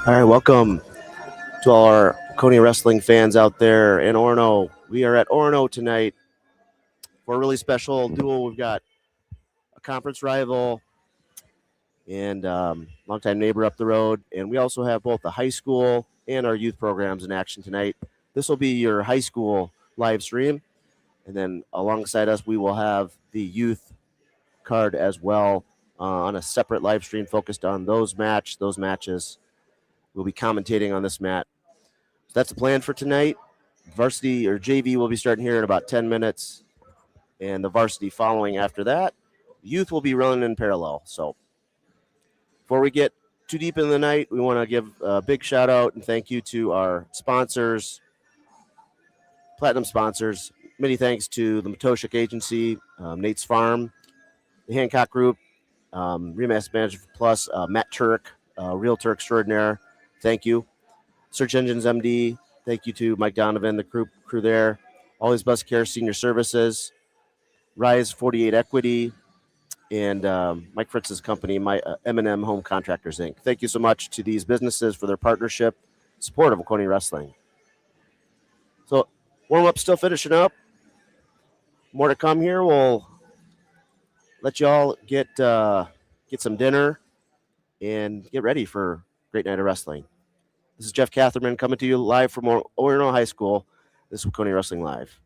All right, welcome to all our Waconia Wrestling fans out there in Orono. We are at Orono tonight for a really special duel. We've got a conference rival and longtime neighbor up the road, and we also have both the high school and our youth programs in action tonight. This will be your high school live stream, and then alongside us, we will have the youth card as well on a separate live stream focused on those matches. We'll be commentating on this mat. So that's the plan for tonight. Varsity or JV will be starting here in about 10 minutes, and the varsity following after that. Youth will be running in parallel. So before we get too deep in the night, we want to give a big shout out and thank you to our sponsors, platinum sponsors. Many thanks to the Matoshik Agency, Nate's Farm, the Hancock Group, Remaster Manager Plus, Matt Turk, Realtor Extraordinaire. Thank you. Search Engines MD. Thank you to Mike Donovan, the crew there. Always Bus Care Senior Services, Rise 48 Equity, and Mike Fritz's company, M&M Home Contractors, Inc. Thank you so much to these businesses for their partnership, support of Waconia Wrestling. So warm-up still finishing up. More to come here. We'll let you all get some dinner and get ready for a great night of wrestling. This is Jeff Catherman coming to you live from Orono High School. This is Waconia Wrestling Live.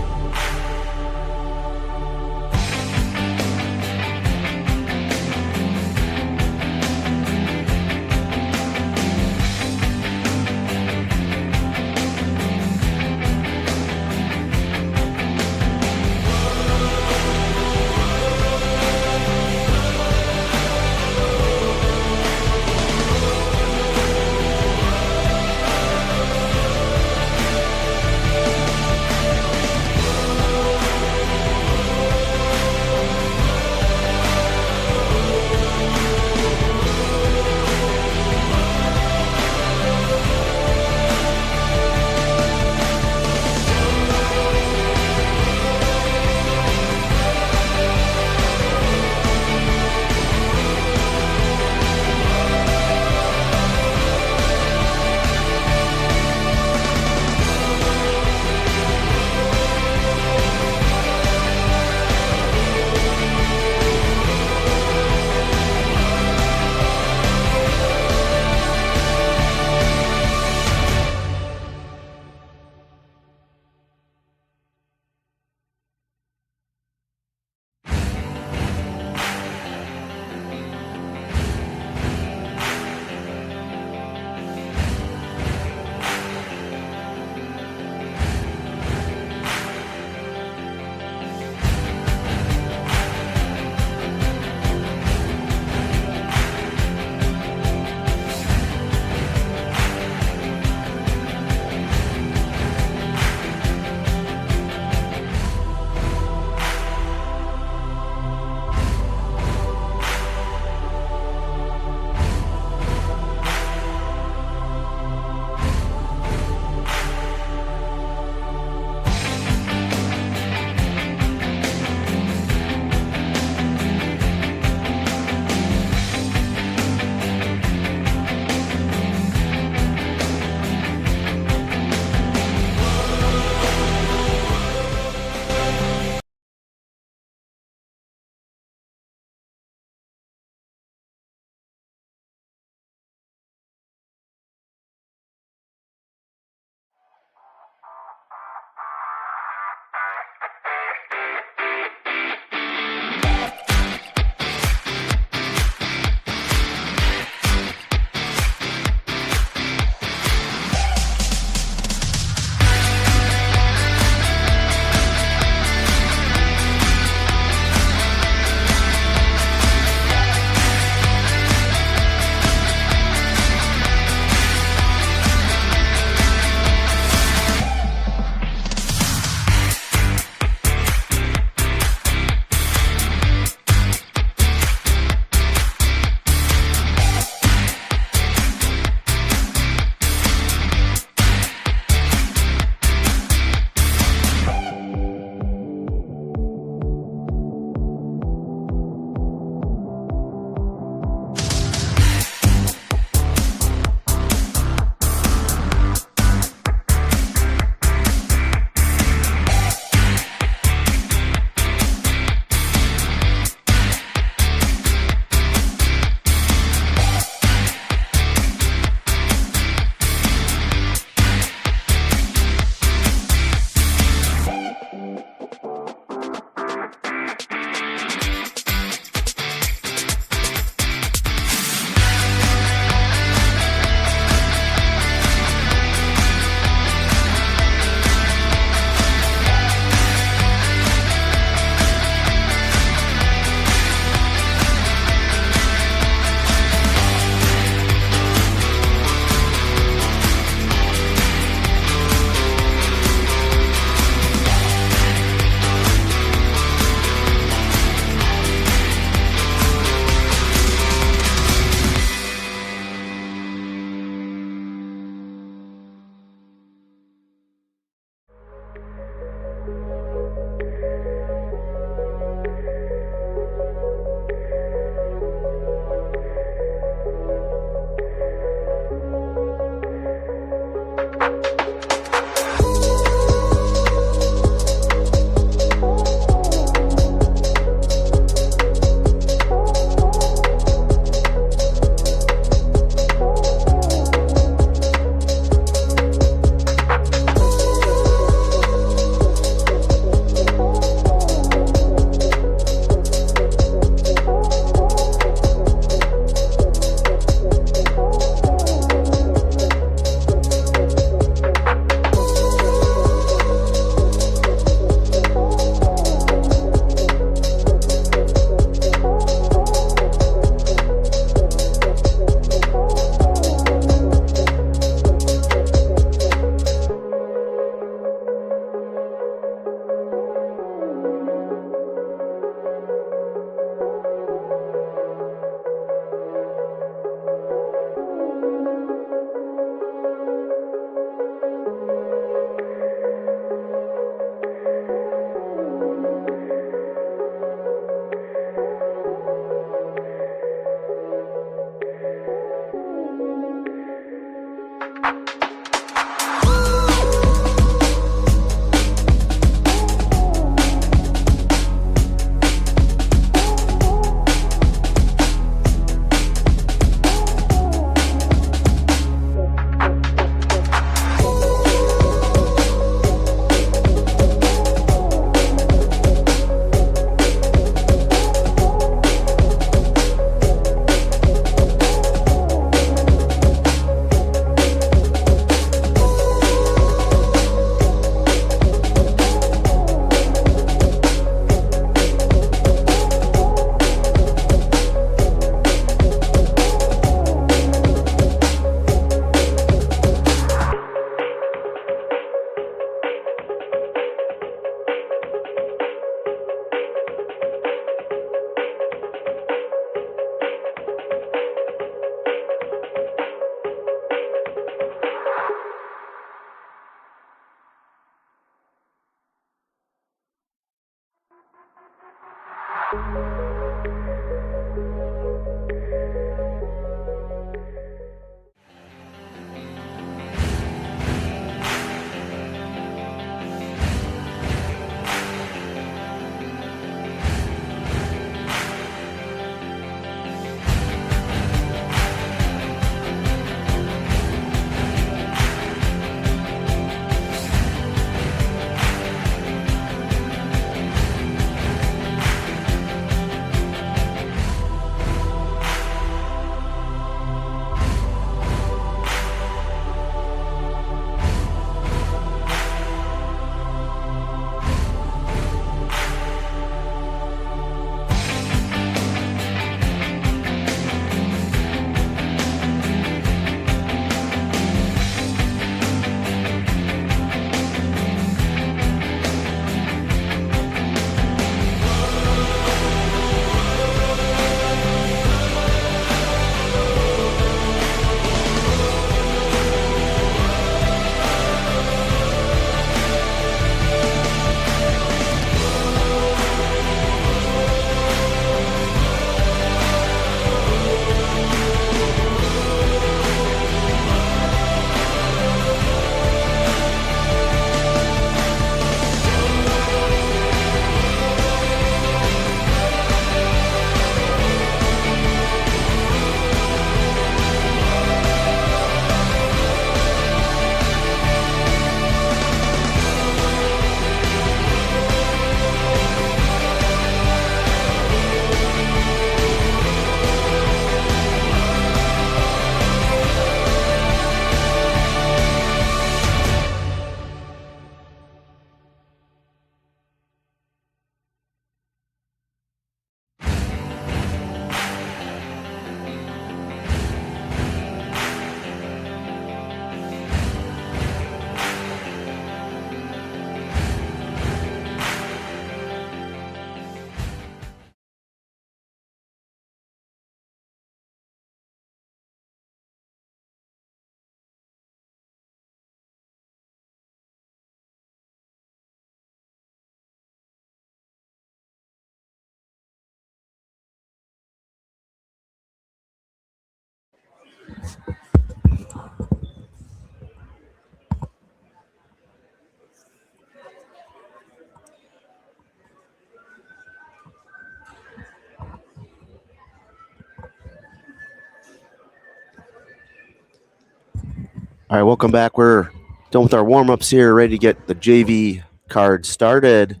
All right, welcome back. We're done with our warm-ups here, ready to get the JV card started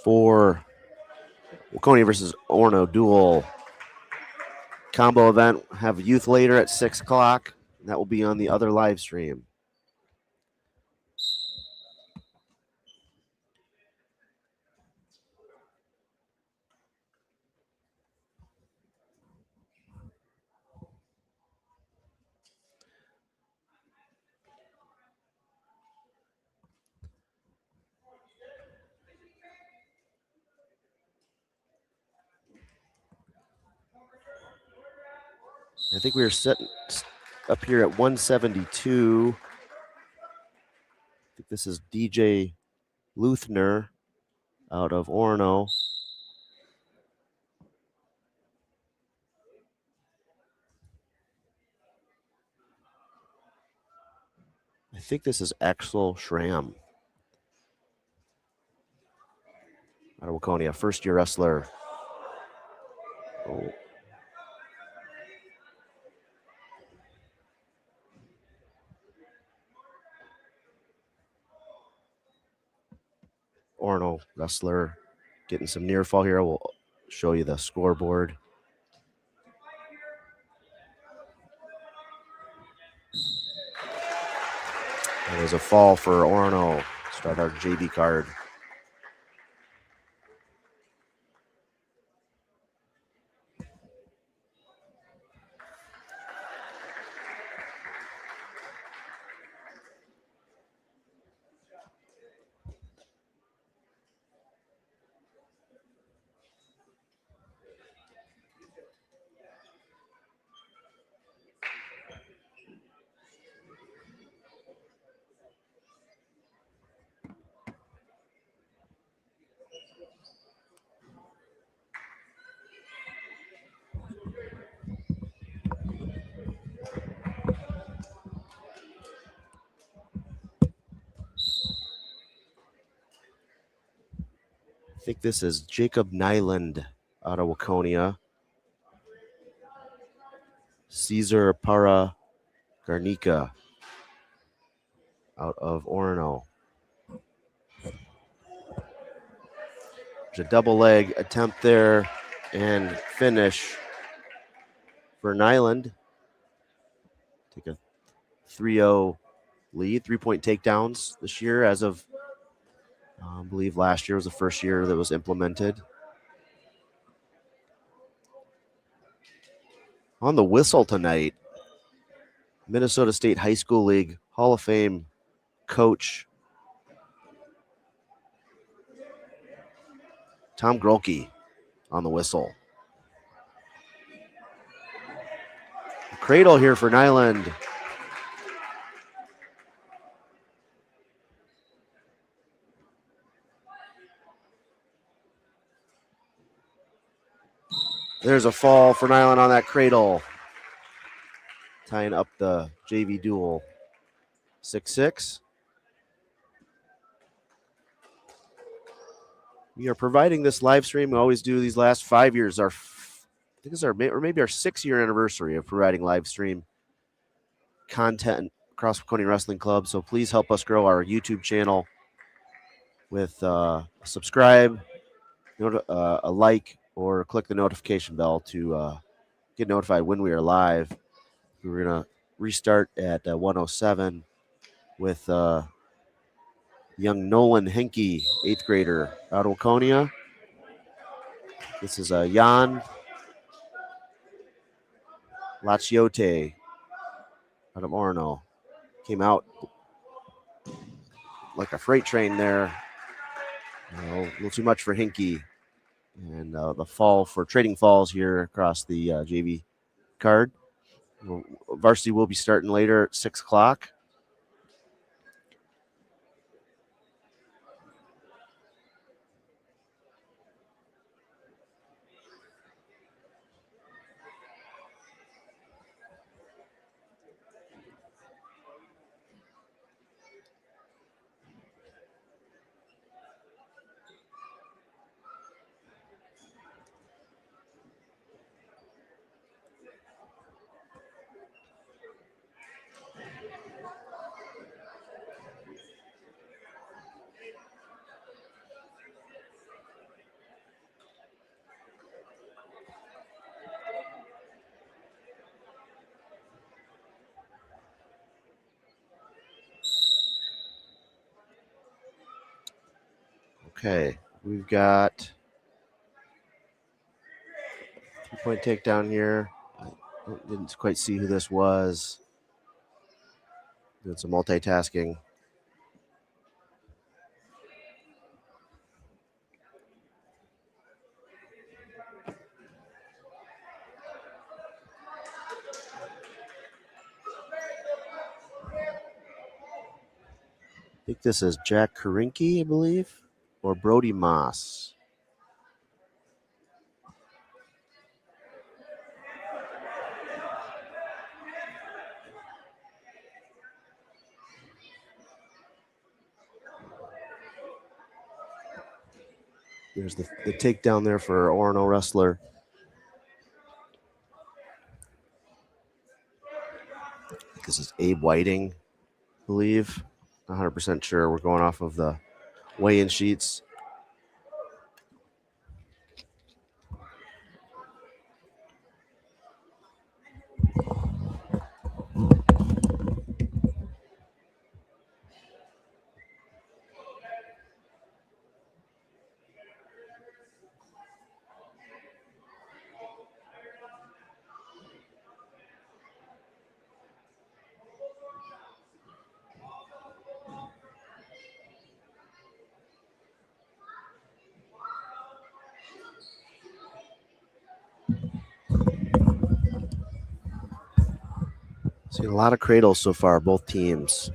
for Waconia versus Orono dual combo event. Have youth later at 6 o'clock. That will be on the other live stream. I think we were sitting up here at 172. I think this is DJ Luthner out of Orono. I think this is Axel Schramm out of Waconia, first-year wrestler. Oh. Orono wrestler getting some near fall here. We'll show you the scoreboard. And there's a fall for Orono. Start our JV card. think this is Jacob Nyland out of Waconia. Caesar Para Garnica out of Orono. There's a double leg attempt there and finish for Nyland. Take a 3-0 lead, 3-point takedowns this year as of, I believe last year was the first year that was implemented. On the whistle tonight, Minnesota State High School League Hall of Fame coach Tom Grolke on the whistle. Cradle here for Nyland. There's a fall for Nyland on that cradle. Tying up the JV duel. 6-6. We are providing this live stream. We always do these last 5 years. I think this is maybe our 6-year anniversary of providing live stream content across Waconia Wrestling Club. So please help us grow our YouTube channel with subscribe, a like, or click the notification bell to get notified when we are live. We're going to restart at 107 with young Nolan Henke, 8th grader out of Waconia. This is Jan Lachiote out of Orono. Came out like a freight train there. A little too much for Henke. And the fall for Trading Falls here across the JV card. Varsity will be starting later at 6 o'clock. Okay, we've got 3-point takedown here. I didn't quite see who this was. Doing some multitasking. I think this is Jack Karinke, I believe, or Brody Moss. There's the takedown there for Orono wrestler. I think this is Abe Whiting, I believe. Not 100% sure. We're going off of the weigh-in sheets. Seen a lot of cradles so far, both teams.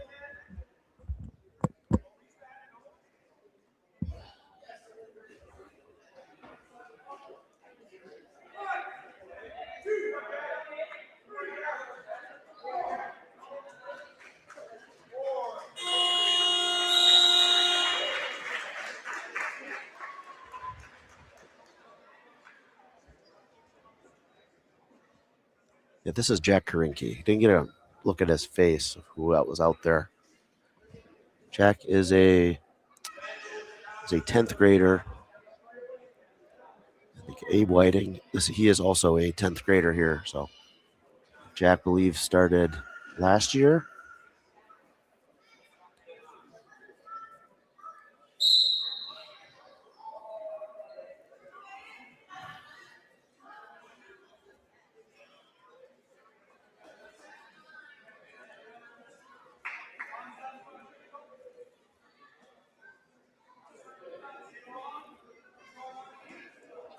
Yeah, this is Jack Karinke. Didn't get a look at his face of who was out there. Jack is a 10th grader. I think Abe Whiting, he is also a 10th grader here. So Jack, I believe, started last year.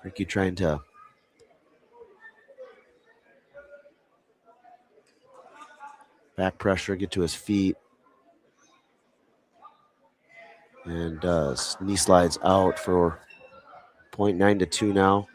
Ricky trying to back pressure, get to his feet. And knee slides out for 0.9 to 2 now.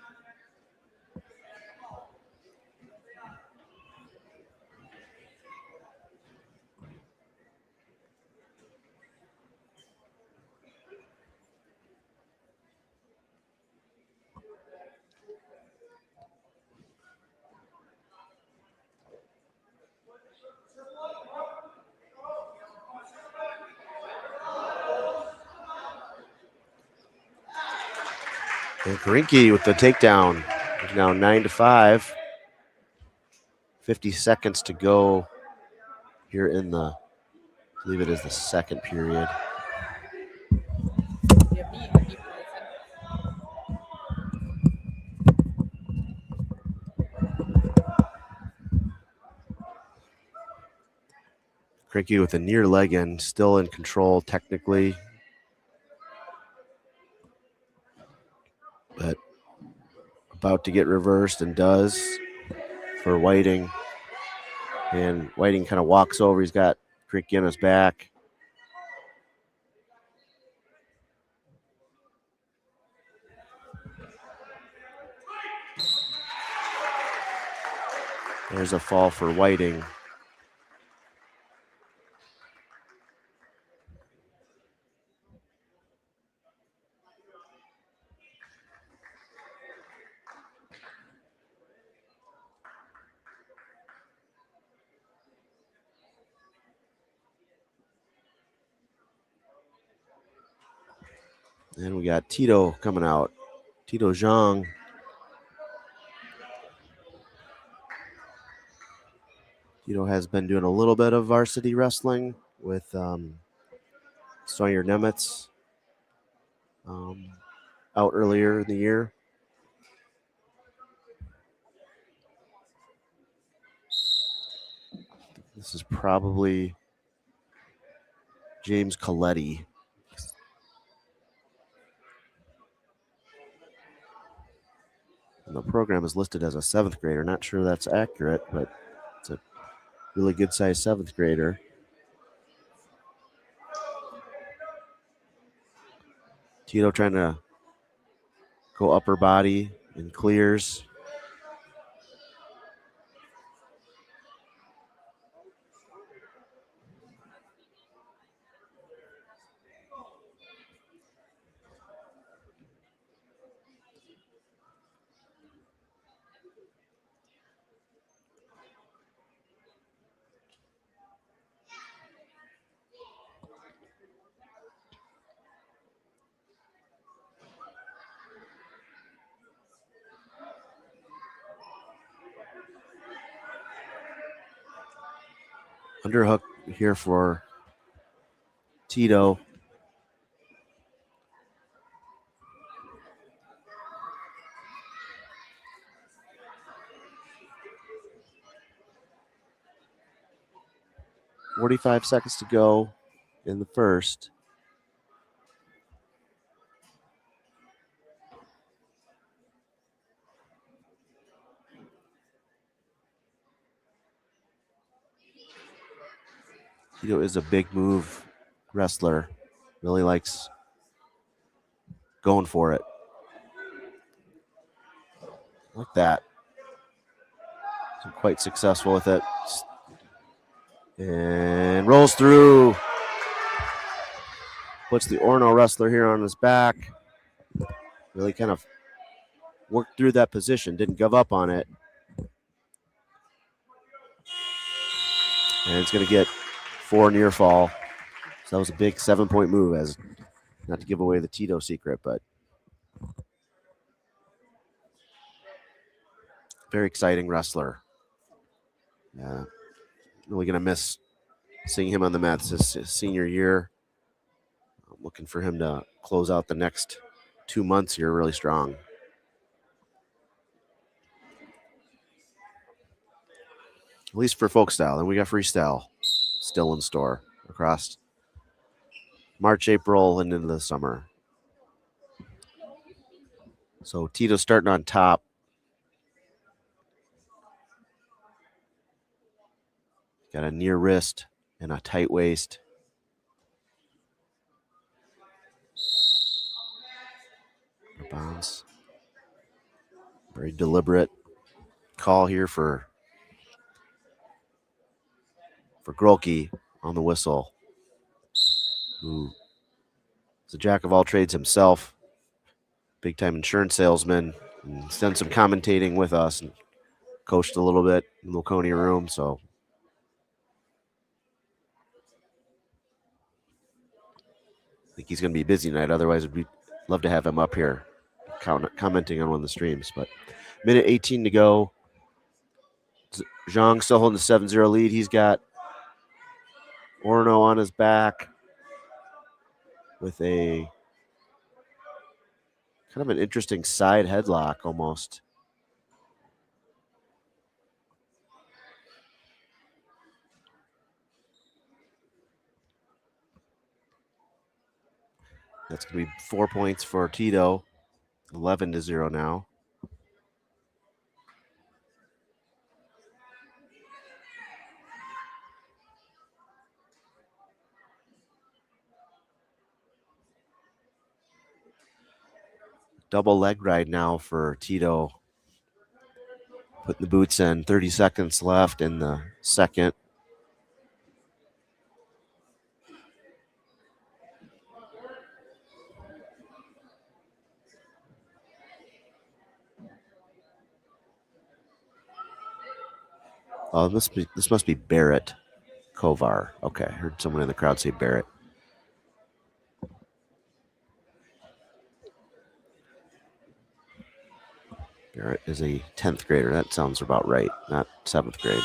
And Karinke with the takedown. Now 9 to 5. 50 seconds to go here in the, I believe it is the second period. Karinke with a near leg in, still in control technically. But about to get reversed and does for Whiting. And Whiting kind of walks over. He's got Karinke on his back. There's a fall for Whiting. And we got Tito coming out. Tito Zhang. Tito has been doing a little bit of varsity wrestling with Sawyer Nemitz out earlier in the year. This is probably James Coletti. And the program is listed as a 7th grader. Not sure that's accurate, but it's a really good sized 7th grader. Tito trying to go upper body and clears. Underhook here for Tito. .45 seconds to go in the first. Tito is a big move wrestler. Really likes going for it. Like that. So quite successful with it. And rolls through. Puts the Orono wrestler here on his back. Really kind of worked through that position. Didn't give up on it. And it's going to get 4 near fall. So that was a big 7-point move, as not to give away the Tito secret, but very exciting wrestler. Really going to miss seeing him on the mats this senior year. I'm looking for him to close out the next 2 months here really strong. At least for folk style. And we got freestyle still in store across March, April, and into the summer. So Tito starting on top. Got a near wrist and a tight waist. Bounce. Very deliberate call here for Grolke on the whistle, who is a jack of all trades himself, big time insurance salesman, and he's done some commentating with us and coached a little bit in the Waconia room. So I think he's going to be busy tonight. Otherwise, we'd love to have him up here commenting on one of the streams. But minute 18 to go. Zhang still holding the 7-0 lead. He's got Orono on his back with a kind of an interesting side headlock almost. That's going to be 4 points for Tito, 11-0 now. Double leg ride now for Tito. Putting the boots in. 30 seconds left in the second. Oh, this must be Barrett Kovar. Okay, I heard someone in the crowd say Barrett. Barrett is a 10th grader. That sounds about right. Not 7th grade.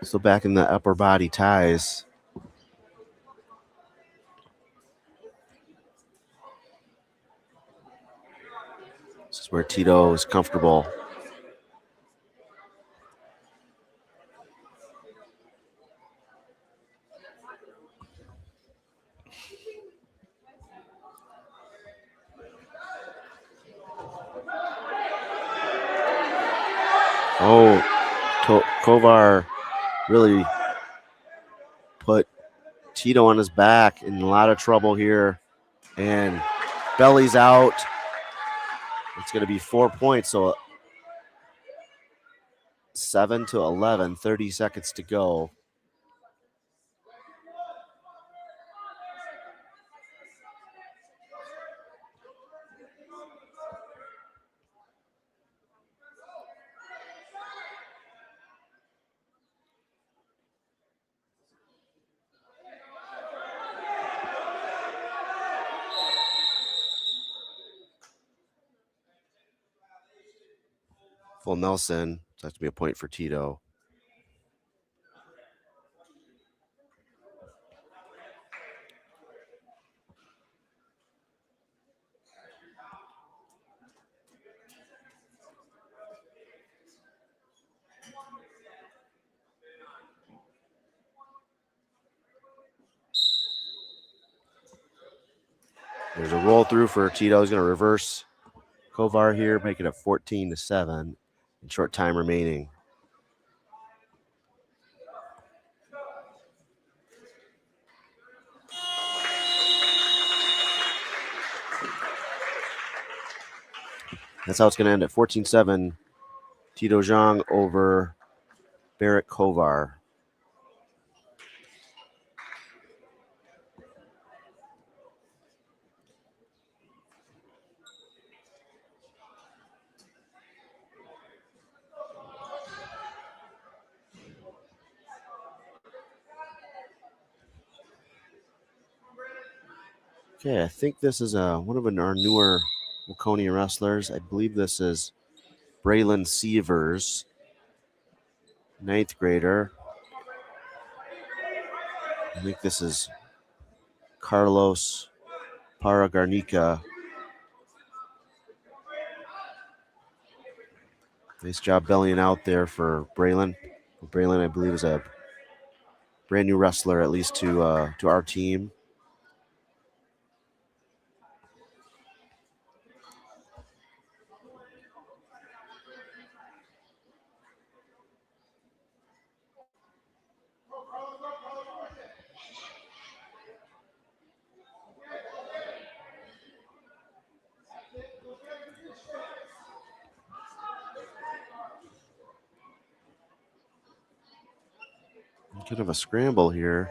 So back in the upper body ties. This is where Tito is comfortable. Oh, Kovar really put Tito on his back in a lot of trouble here. And belly's out. It's going to be 4 points. So 7-11, 30 seconds to go. Full Nelson. So that's to be a point for Tito. There's a roll through for Tito. He's going to reverse Kovar here, make it a 14-7 in short time remaining. That's how it's going to end at 14-7. Tito Zhang over Barrett Kovar. Okay, I think this is one of our newer Waconia wrestlers. I believe this is Braylon Sievers, 9th grader. I think this is Carlos Paragarnica. Nice job bellying out there for Braylon. Braylon, I believe, is a brand new wrestler, at least to our team. Kind of a scramble here.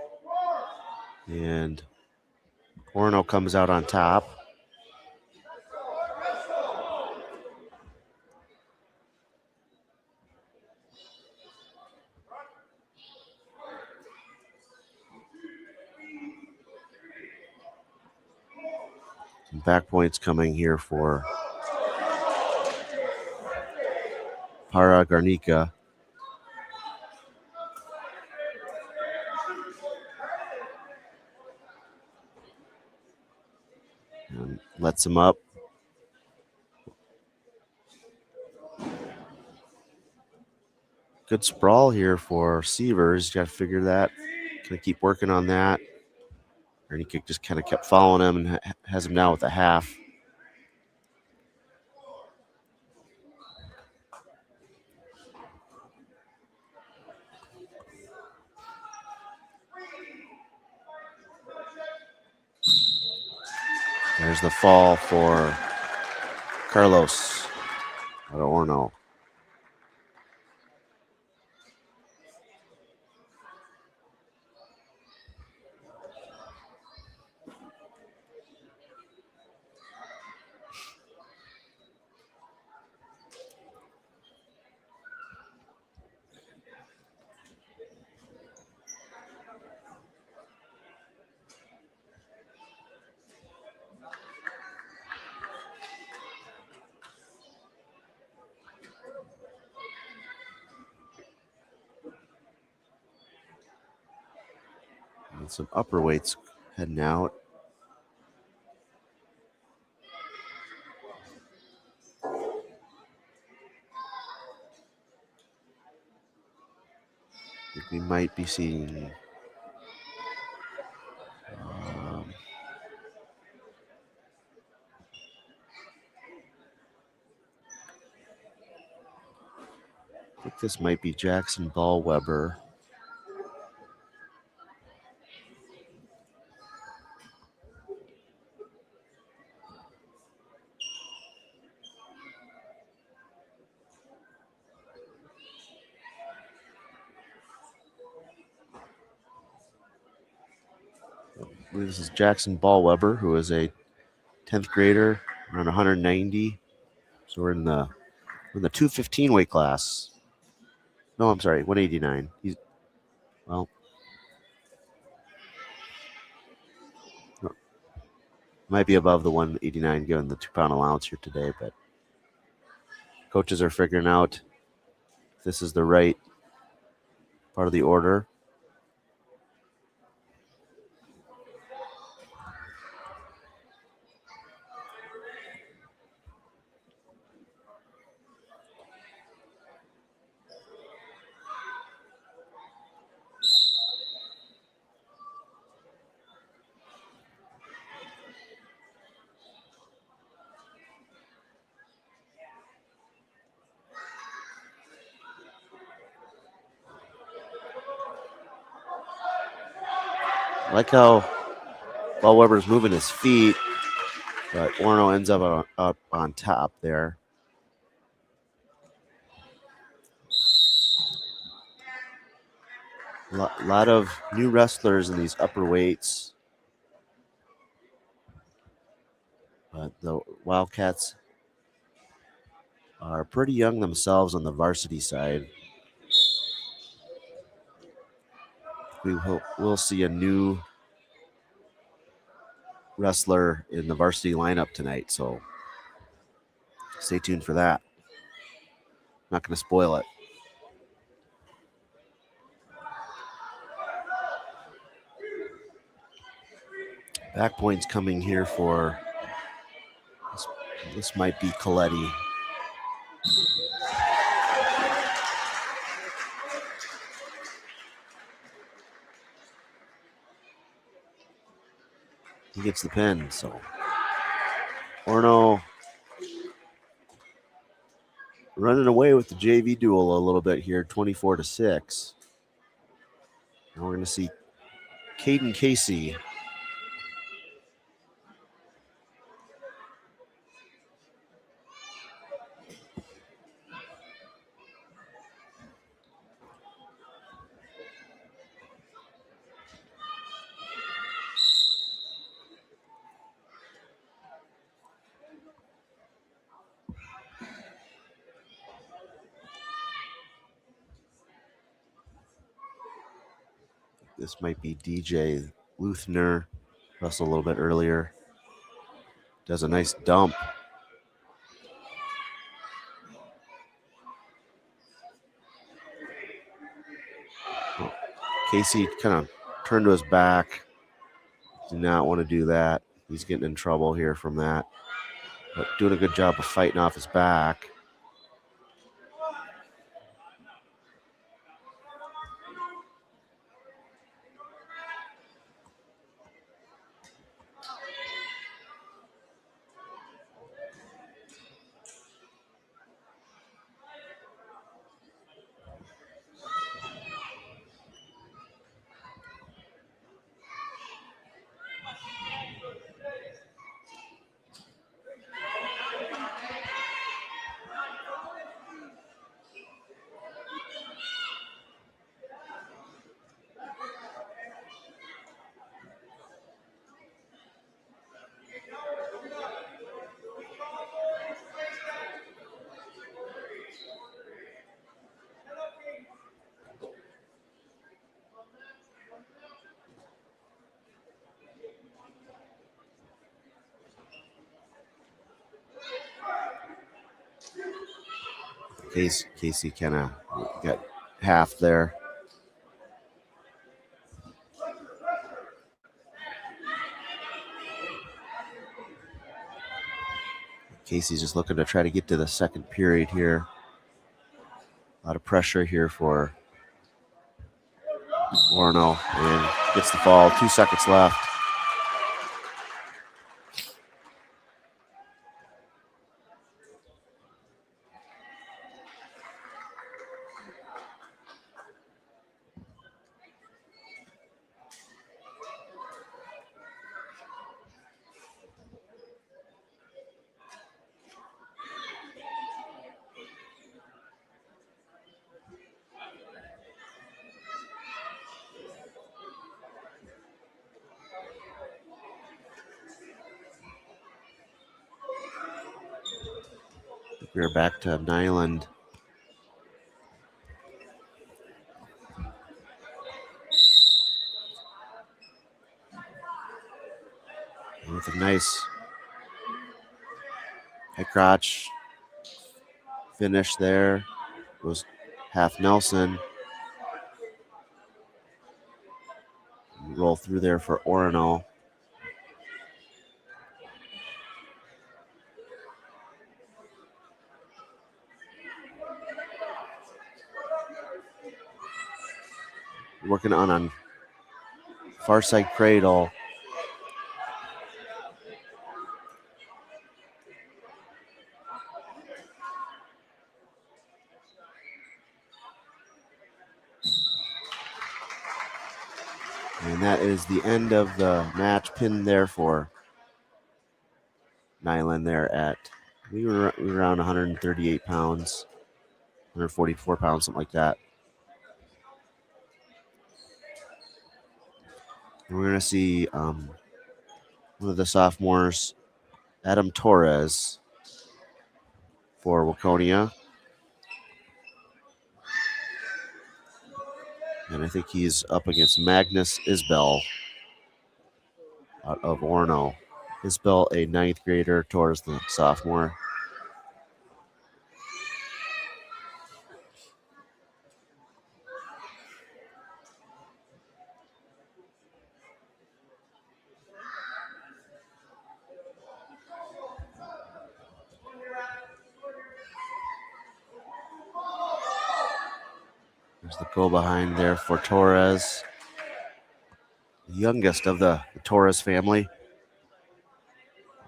And Orono comes out on top. Some back points coming here for Paragarnica. And lets him up. Good sprawl here for Sievers. Got to figure that. Gonna keep working on that. Garnica just kind of kept following him and has him now with a half. There's the fall for Carlos Orono. And some upper weights heading out. I think we might be seeing I think this might be Jackson Ballweber. I believe this is Jackson Ballweber, who is a 10th grader, around 190. So we're in the 215 weight class. No, I'm sorry, 189. He's might be above the 189 given the 2-pound allowance here today, but coaches are figuring out if this is the right part of the order. I like how Paul Weber's moving his feet, but Orono ends up on top there. A lot of new wrestlers in these upper weights. But the Wildcats are pretty young themselves on the varsity side. We'll see a new wrestler in the varsity lineup tonight, so stay tuned for that. Not going to spoil it. Back points coming here for this might be Coletti. He gets the pin, so Orono running away with the JV duel a little bit here, 24-6. And we're going to see Caden Casey. This might be DJ Luthner, wrestled a little bit earlier. Does a nice dump. Casey kind of turned to his back. Did not want to do that. He's getting in trouble here from that. But doing a good job of fighting off his back. Casey kind of got half there. Casey's just looking to try to get to the second period here. A lot of pressure here for Orono, and gets the fall. 2 seconds left. We're back to Nyland. With a nice head crotch finish there. Goes half Nelson. Roll through there for Orono. Working on far side cradle. And that is the end of the match. Pin there for Nyland there at, we were around 138 pounds, 144 pounds, something like that. And we're going to see one of the sophomores, Adam Torres, for Waconia. And I think he's up against Magnus Isbell out of Orono. Isbell, a ninth grader, Torres, the sophomore. There's the go behind there for Torres, the youngest of the Torres family.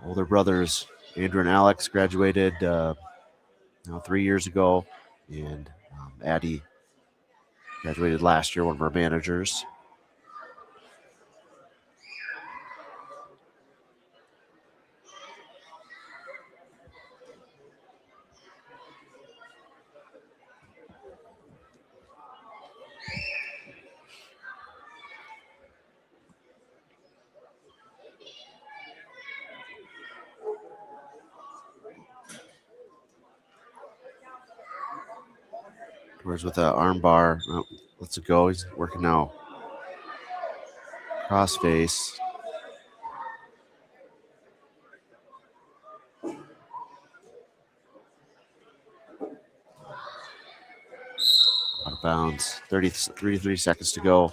Older brothers, Andrew and Alex, graduated 3 years ago, and Addie graduated last year, one of our managers. Torres with an arm bar. Oh, lets it go. He's working now. Cross face. Out of bounds. 33 seconds to go.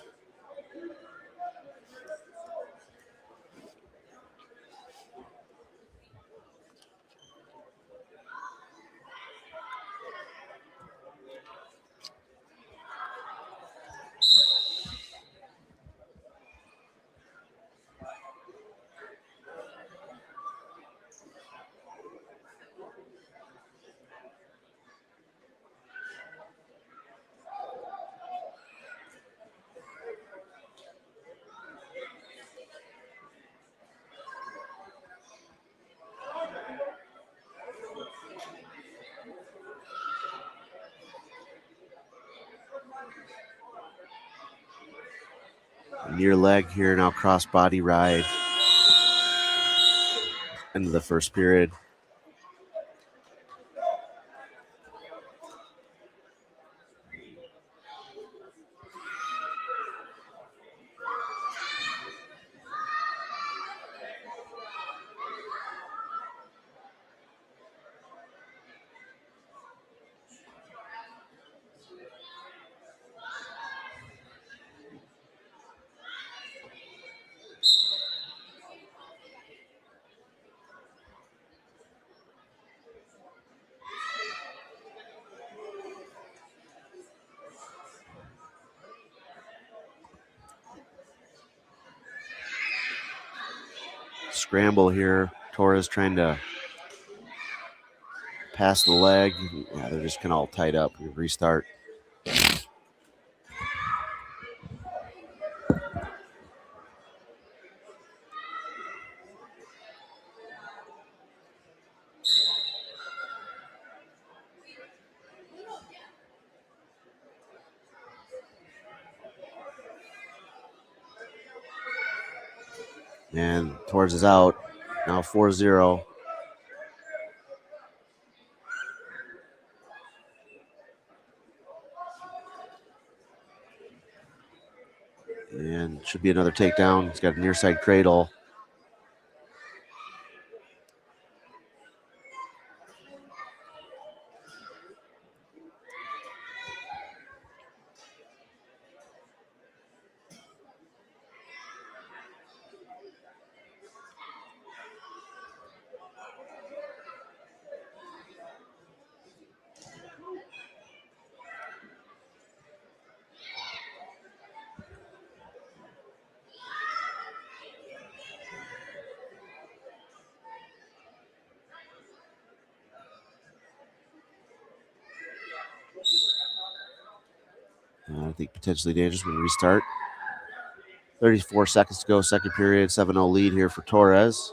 Near leg here now, cross body ride. End of the first period. Scramble here. Torres trying to pass the leg. Yeah, they're just kind of all tied up. We restart. And Torres is out. Now 4-0. And should be another takedown. He's got a near side cradle. I think potentially dangerous when we restart. 34 seconds to go, second period, 7-0 lead here for Torres.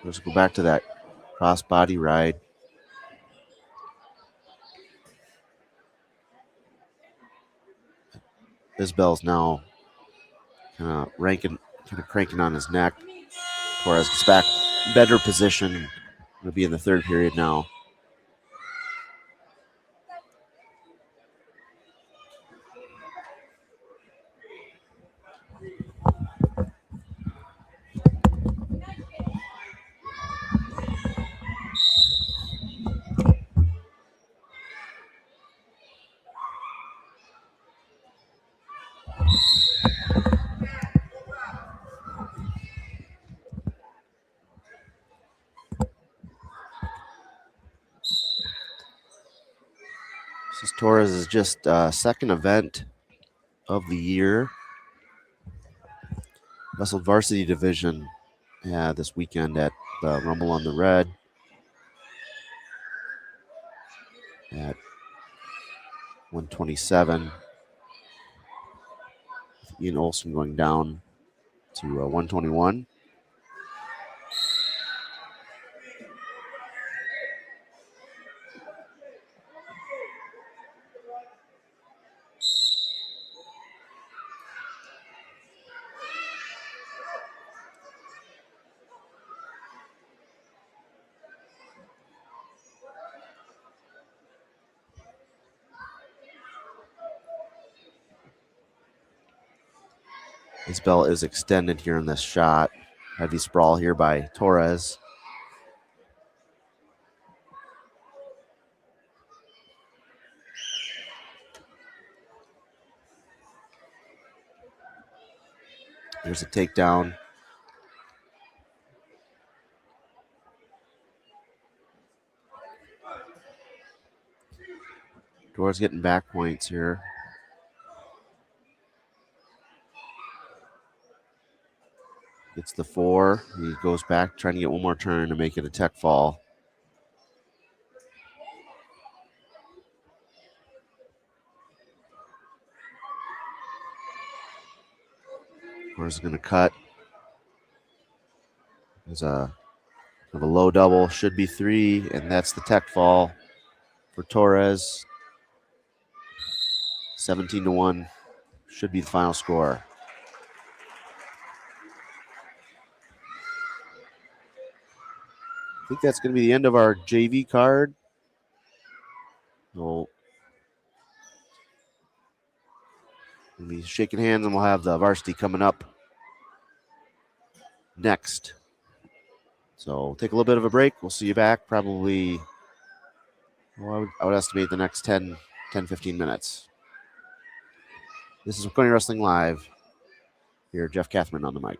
Let's go back to that cross-body ride. Isbell's now kind of cranking on his neck. Torres gets back, better position. Will be in the third period now. This is Torres' just second event of the year. Wrestled varsity division this weekend at the Rumble on the Red at 127. Ian Olson going down to 121. His belt is extended here in this shot. Heavy sprawl here by Torres. There's a takedown. Torres getting back points here. Gets the 4. He goes back, trying to get one more turn to make it a tech fall. Torres is going to cut. There's a low double, should be 3, and that's the tech fall for Torres. 17-1 should be the final score. I think that's going to be the end of our JV card. We'll be shaking hands, and we'll have the varsity coming up next. So take a little bit of a break. We'll see you back probably, well, I would estimate the next 10, 15 minutes. This is Waconia Wrestling Live. Here, Jeff Kathman on the mic.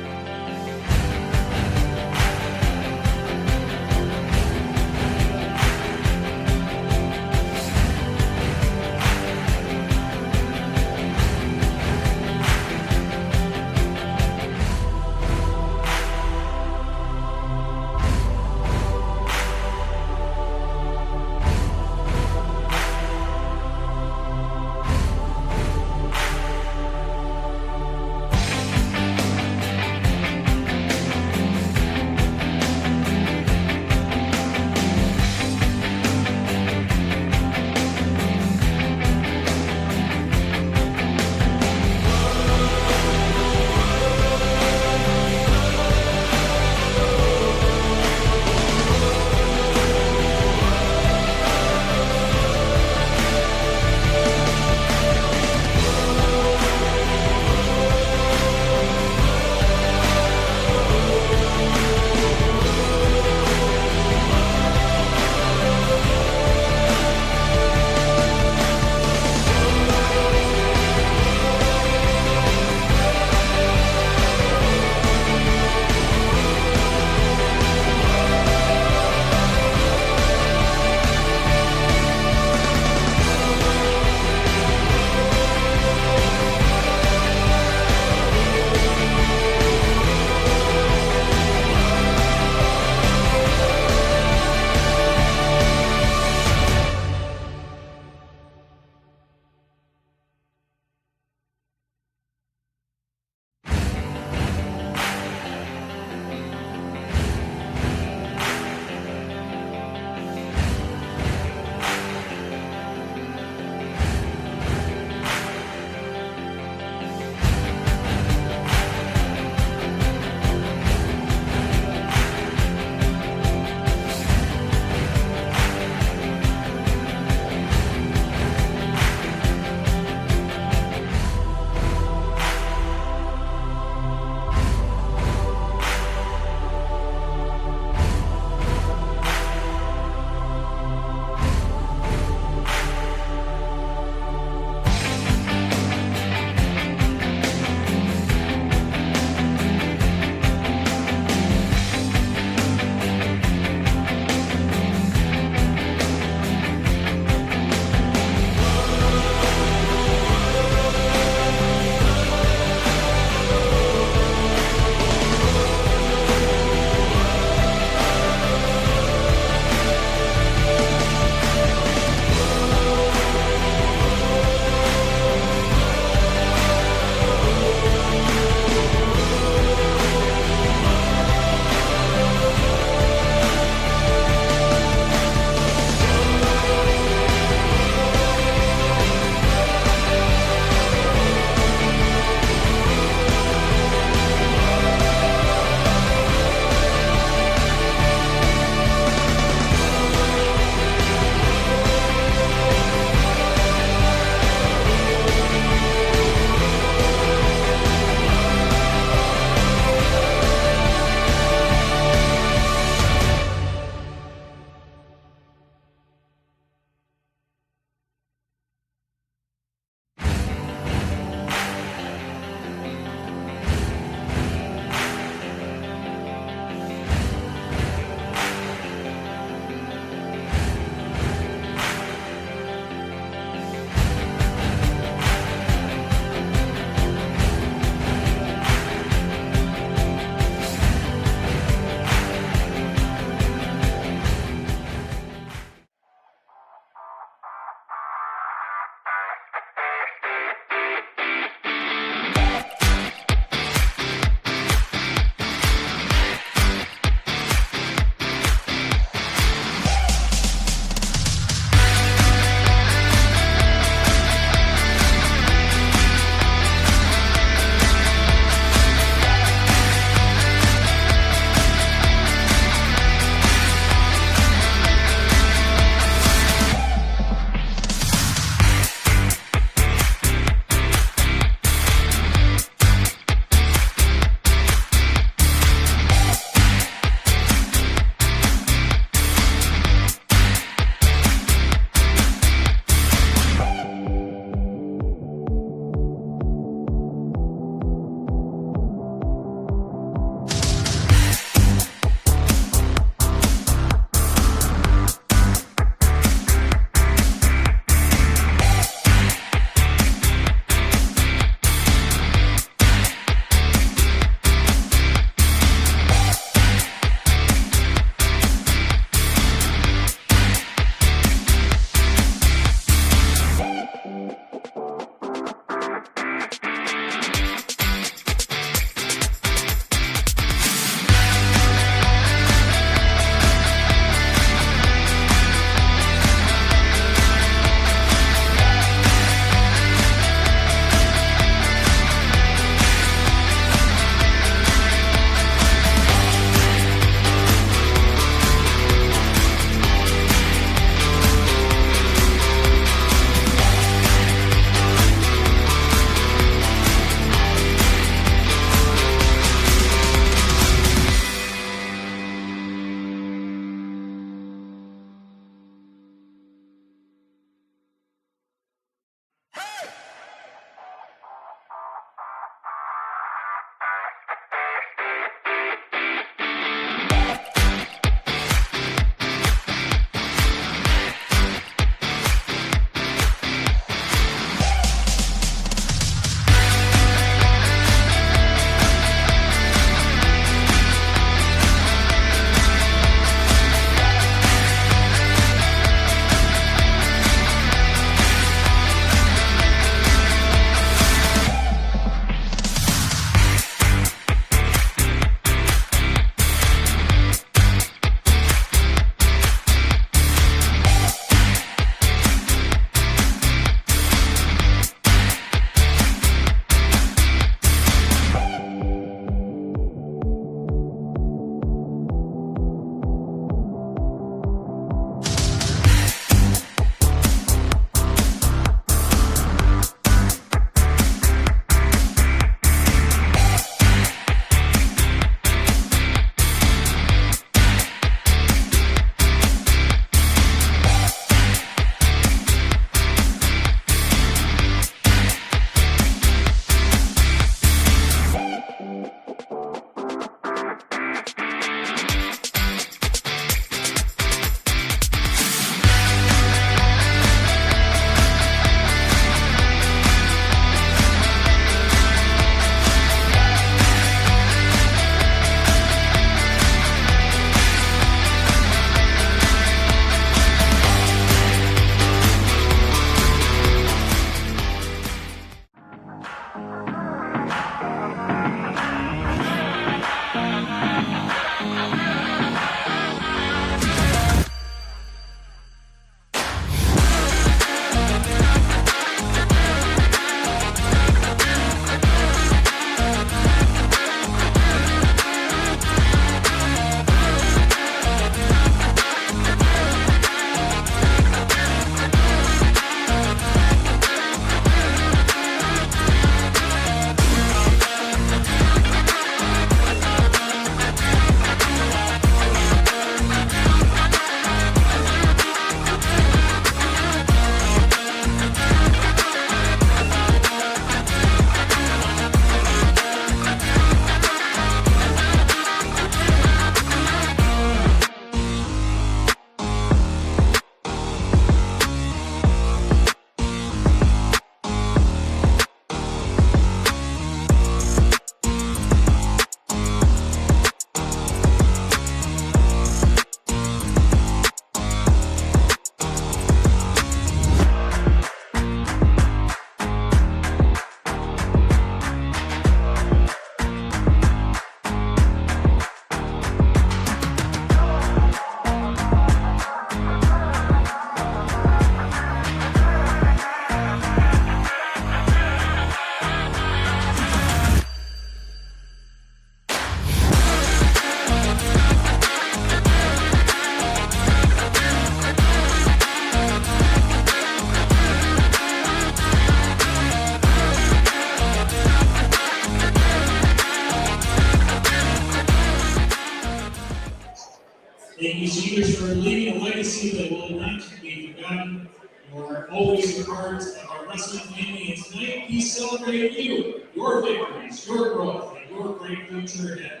Thank you, seniors, for leaving a legacy that will not be forgotten. You are always a part of our wrestling family, and tonight we celebrate you, your victories, your growth, and your great future ahead.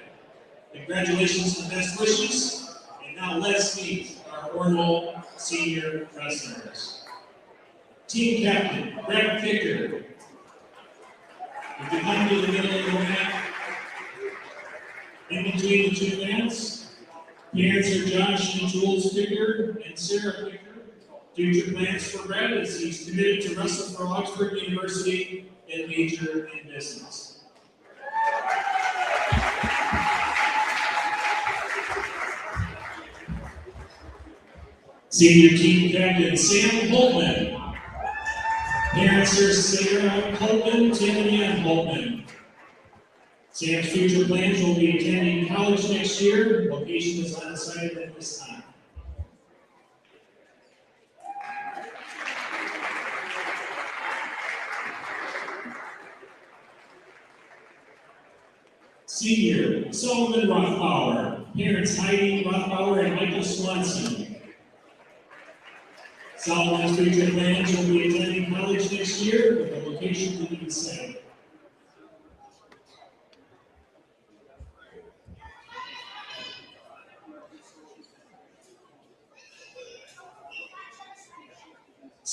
Congratulations and best wishes. And now let's meet our Orono senior wrestlers. Team captain, Brett Kicker. If you come to the middle of the mat, in between the two mats, parents are Josh and Jules Kicker and Sarah Kicker. Future plans for Brett is he's committed to wrestle for Oxford University and major in business. Senior team captain Sam Holtman. Parents are Sarah Holtman, Timothy and Holtman. Sam's future plans will be attending college next year. Location is undecided at this time. Senior Solomon Rothbauer. Parents Heidi Rothbauer and Michael Swanson. Solomon's future plans will be attending college next year with a location to be decided.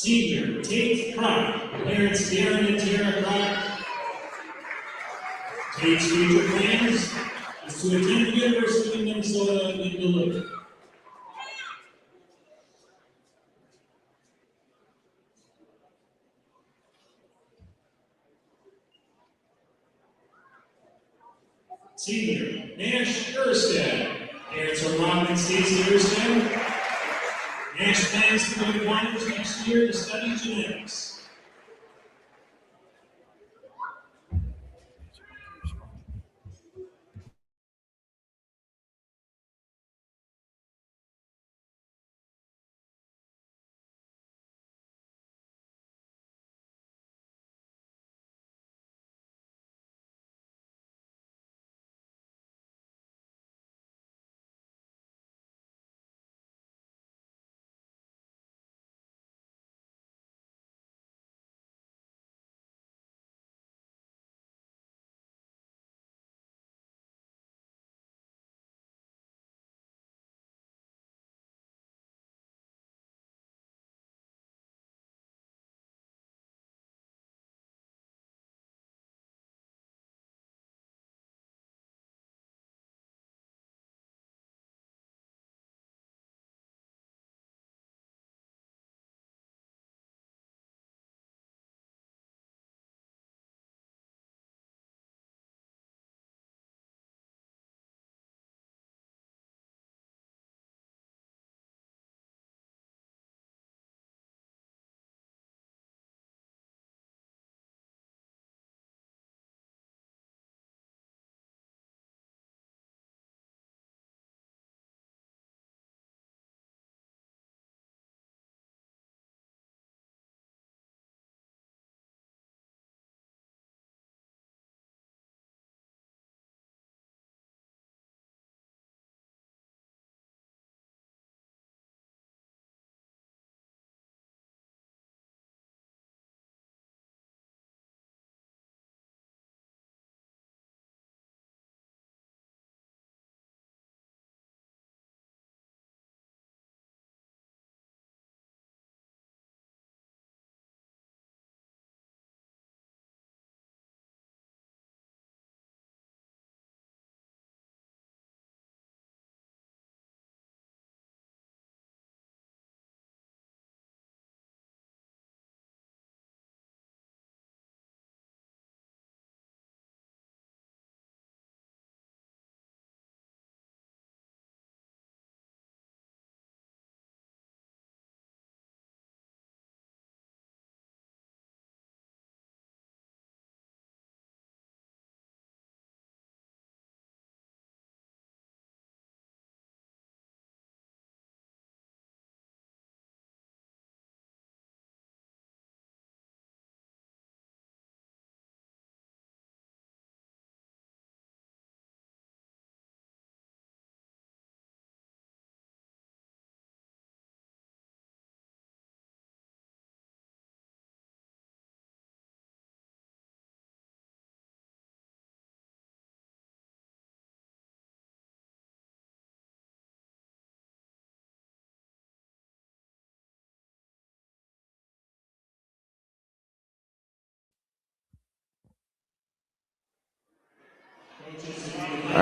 Senior Tate Crock. Parents Darren and Tara Crock. Tate's future plans is to attend the University of Minnesota in Duluth. Senior Nash Erstad. Parents are Rob and Stacey Erstad. Nash plans to go to college next year to study genetics.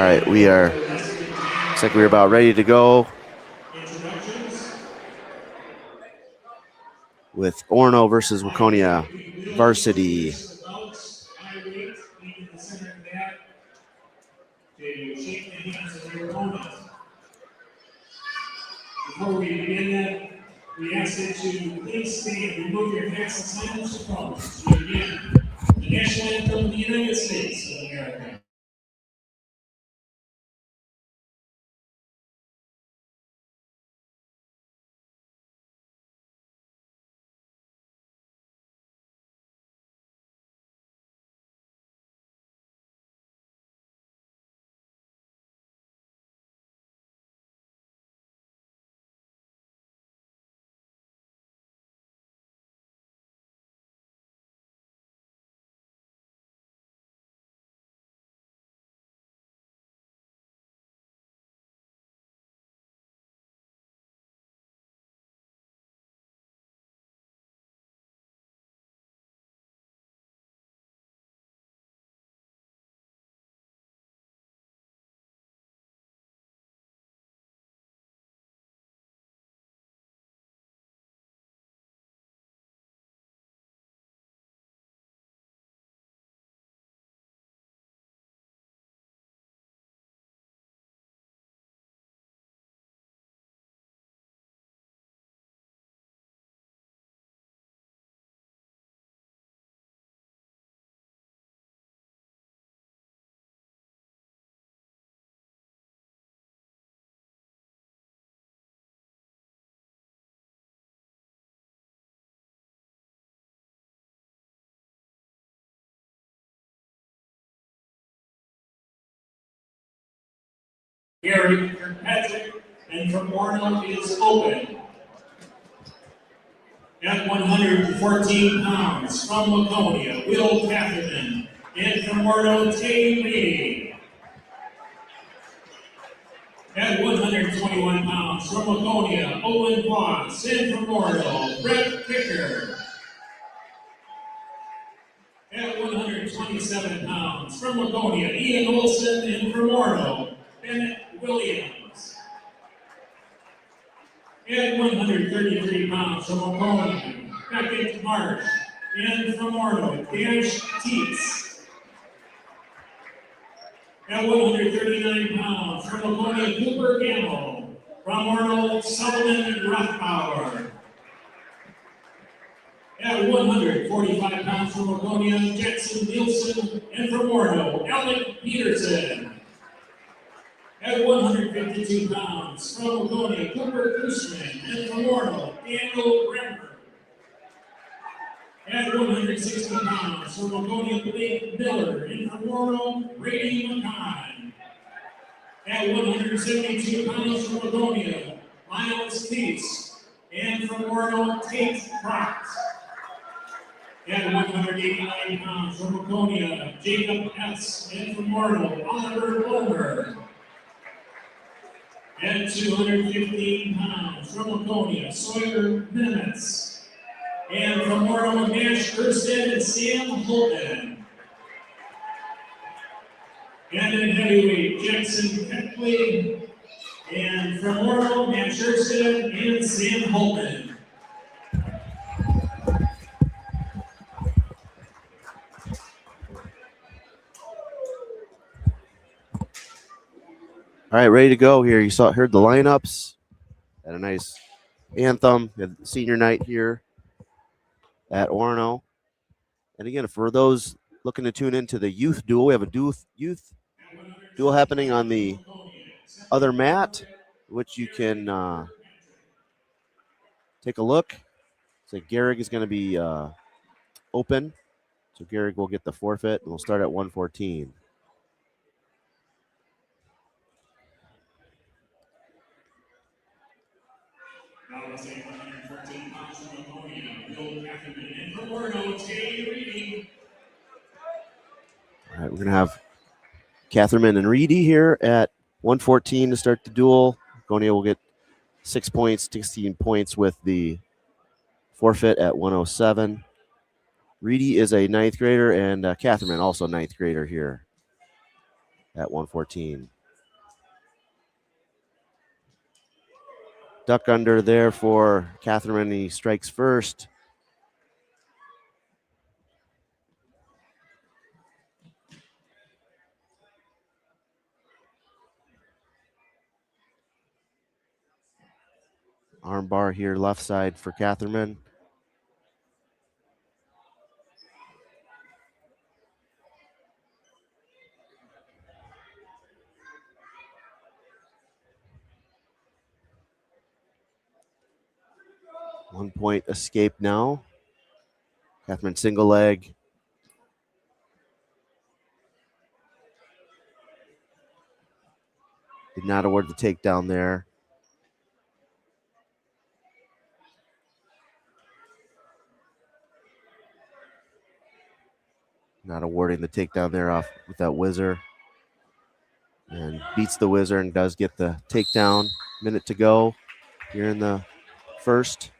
right, looks like we're about ready to go with Orono versus Waconia Varsity. Before we begin that, we ask that you please stand and remove your hats and silence to colors. We begin the national anthem of the United States of America. Gary Kirkpatrick, and from Orono is open. At 114 pounds, from Waconia, Will Catherman, and from Orono, Tay Reedy. At 121 pounds, from Waconia, Owen Watts, and from Orono, Brett Kicker. At 127 pounds, from Waconia, Ian Olson, and from Orono, Bennett Williams. At 133 pounds, from Waconia, Beckett Marsh, and from Orono, Dash Teets. At 139 pounds, from Waconia, Cooper Gamble. From Orono, Sullivan Rothbauer. At 145 pounds, from Waconia, Jackson Nielsen, and from Orono, Alec Peterson. At 152 pounds, from Waconia, Cooper Gooseman, and from Orono, Daniel Bremmer. At 160 pounds, from Waconia, Blake Miller, and from Orono, Brady McCann. At 172 pounds, from Waconia, Miles Case, and from Orono, Tate Pratt. At 189 pounds, from Waconia, Jacob S., and from Orono, Oliver Bulmer. At 215 pounds, from Waconia, Sawyer Nimitz. And from Orono, Nash Erskine and Sam Holden. And in heavyweight, Jackson Keckley. And from Orono, Nash Erskine and Sam Holden. All right, ready to go here. Heard the lineups. Had a nice anthem. Had senior night here at Orono. And again, for those looking to tune into the youth duel, we have a youth duel happening on the other mat, which you can take a look. So Gehrig is going to be open. So Gehrig will get the forfeit, and we'll start at 114. Now let's say 114 pounds from Waconia, Will Catherman, and from Orono, Tay Reedy. All right, we're going to have Catherman and Reedy here at 114 to start the duel. Waconia will get 6 points, 16 points with the forfeit at 107. Reedy is a ninth grader, and Catherman also ninth grader here. at 114. Duck under there for Catherine. He strikes first. Arm bar here, left side for Catherine. One point escape now. Catherine single leg. Did not award the takedown there. Not awarding the takedown there off with that whizzer. And beats the whizzer and does get the takedown. Minute to go here in the first.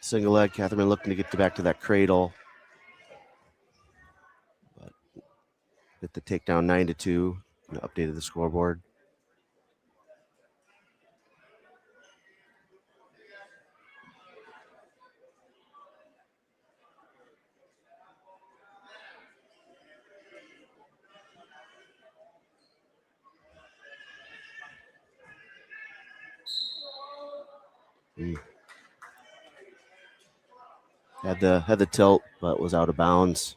Single leg, Catherine looking to get back to that cradle. But hit the takedown 9-2. Updated the scoreboard. Had the tilt, but was out of bounds.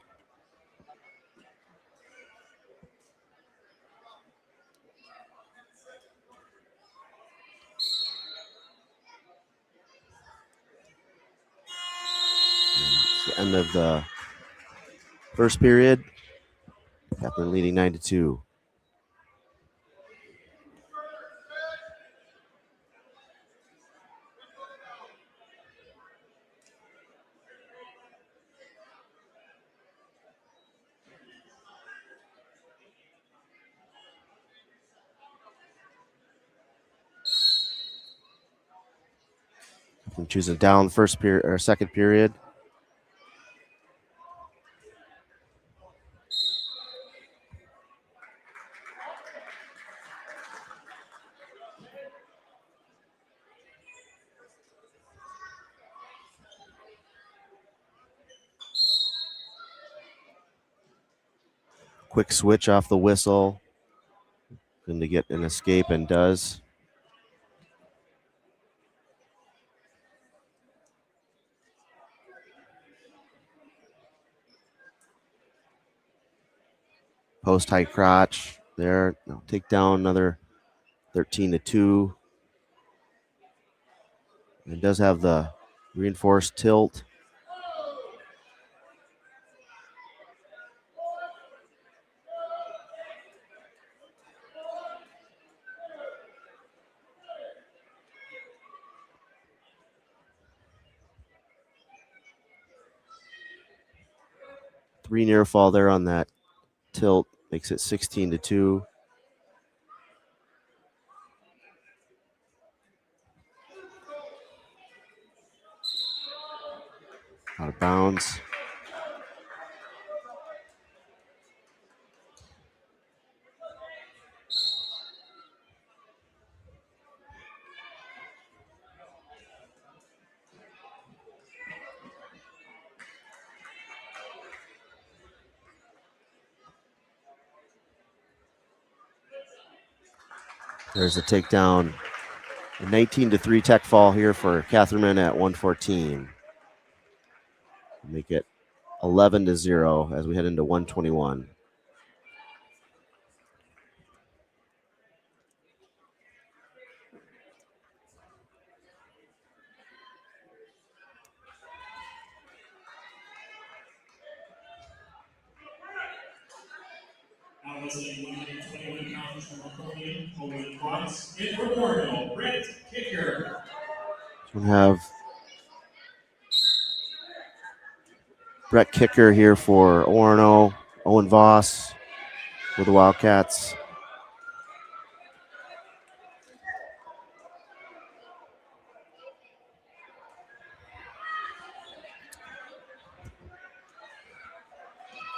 It's the end of the first period. Catherine leading 9-2. Catherine choosing down first period or second period. Quick switch off the whistle. Going to get an escape and does. Post high crotch there. Now take down another 13-2. And does have the reinforced tilt. Three near fall there on that tilt. Makes it 16-2. Out of bounds. There's a takedown. A 19-3 tech fall here for Catherine at 114. Make it 11-0 as we head into 121. representing 121 pounds from Waconia, holding quads. And from Orono, Brett Kicker. So we have Brett Kicker here for Orono, Owen Voss for the Wildcats.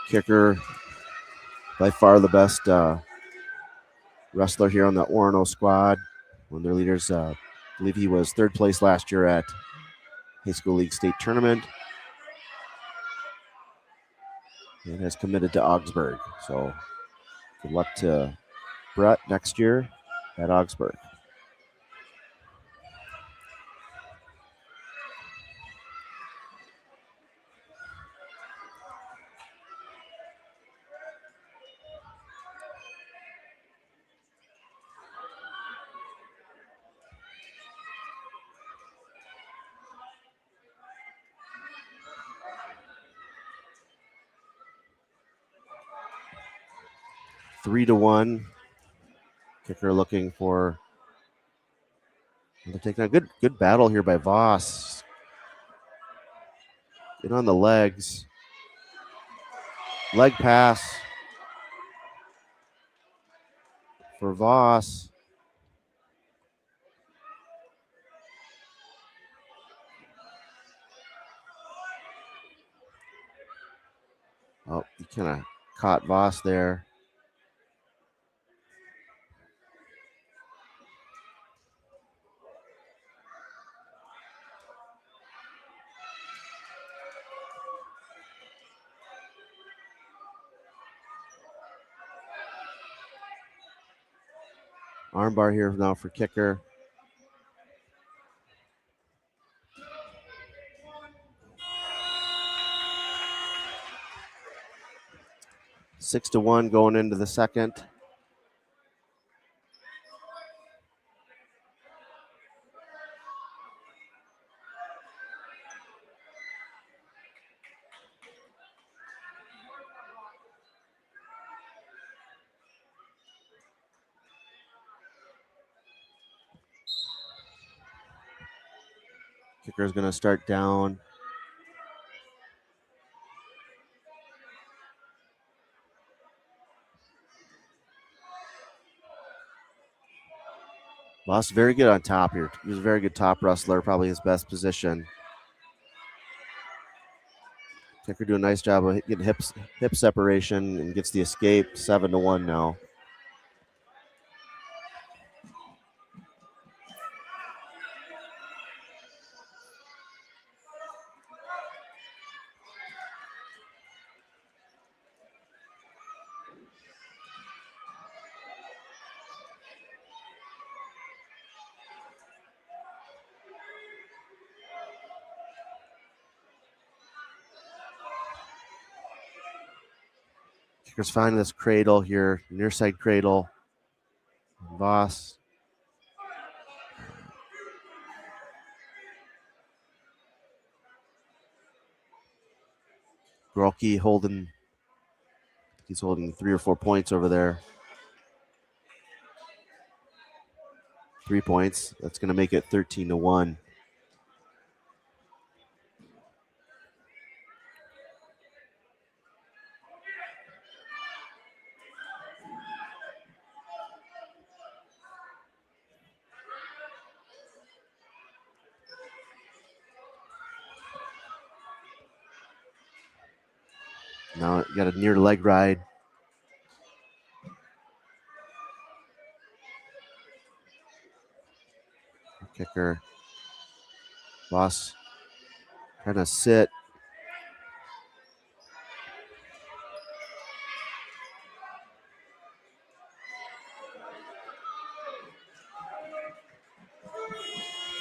Kicker, by far the best wrestler here on the Orono squad. One of their leaders, I believe he was third place last year at High School League State Tournament. And has committed to Augsburg. So good luck to Brett next year at Augsburg. Three to one. Kicker looking for. They're taking a good battle here by Voss. Get on the legs. Leg pass for Voss. Oh, he kind of caught Voss there. Armbar here now for Kicker. Six to one going into the second. Kicker's going to start down. Voss very good on top here. He was a very good top wrestler, probably his best position. Kicker doing a nice job of getting hip separation and gets the escape. 7 to 1 now. Kicker's finding this cradle here, near side cradle. Voss. Grolke holding. He's holding 3 or 4 points over there. 3 points. That's going to make it 13 to 1. Now you got a near leg ride. Kicker. Voss trying to sit.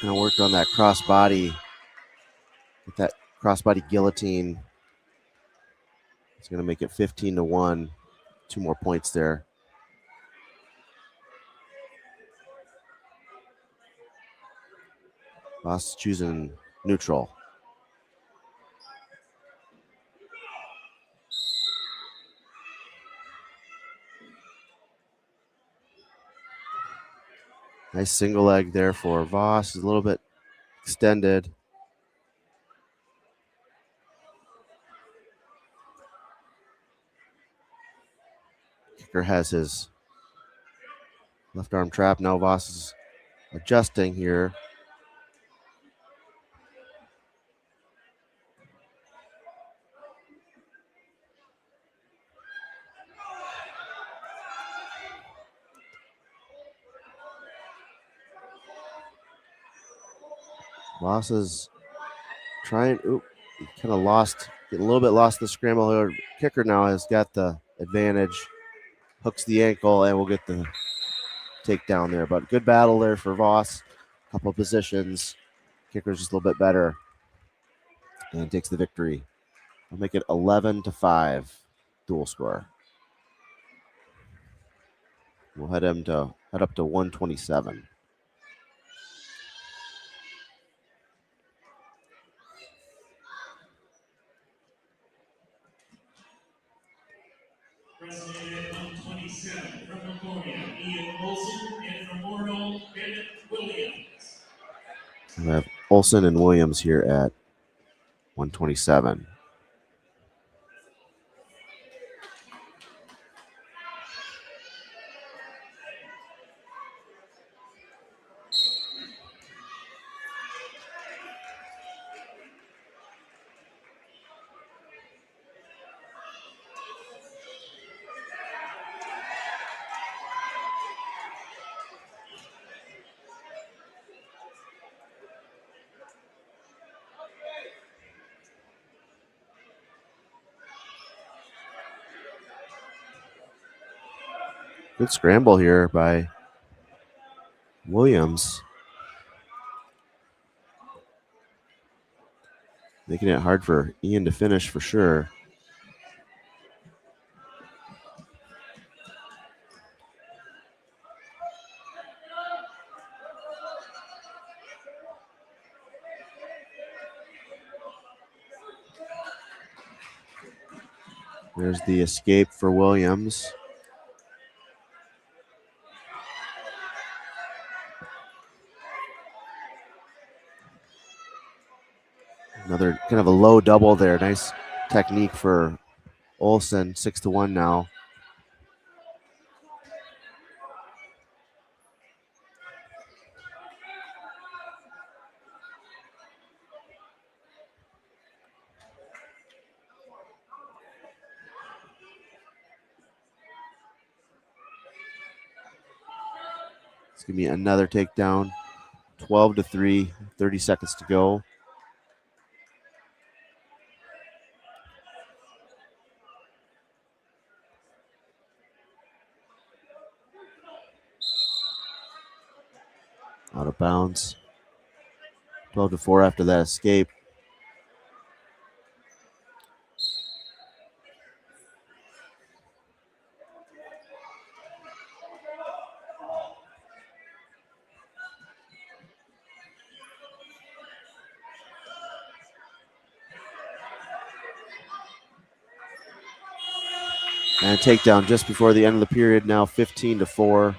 Kind of worked on that crossbody. With that crossbody guillotine. It's going to make it 15 to 1. 2 more points there. Voss choosing neutral. Nice single leg there for Voss. Is a little bit extended. Kicker has his left arm trap. Now Voss is adjusting here. Voss is trying. Oop, kind of lost, getting a little bit lost in the scramble here. Kicker now has got the advantage. Hooks the ankle and will get the takedown there. But good battle there for Voss. Couple positions. Kicker's just a little bit better and takes the victory. I'll make it 11-5 dual score. We'll head up to 127. Wrestling at 127 from Waconia, Ian Olson, and from Orono, Bennett Williams. We have Olson and Williams here at 127. Good scramble here by Williams. Making it hard for Ian to finish for sure. There's the escape for Williams. Another kind of a low double there. Nice technique for Olson. 6-1 now. It's going to be another takedown. 12-3, 30 seconds to go. Out of bounds. 12-4 after that escape. And takedown just before the end of the period, now 15-4.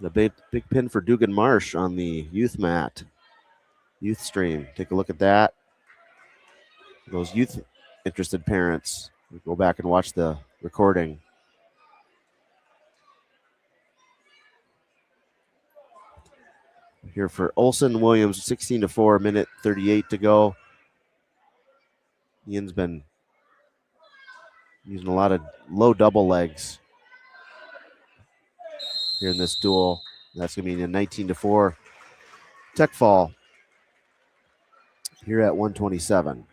The big pin for Dugan Marsh on the youth mat, youth stream. Take a look at that. Those youth interested parents, go back and watch the recording. Here for Olson Williams, 16-4, minute 38 to go. Ian's been using a lot of low double legs here in this duel. That's going to be a 19-4 tech fall here at 127.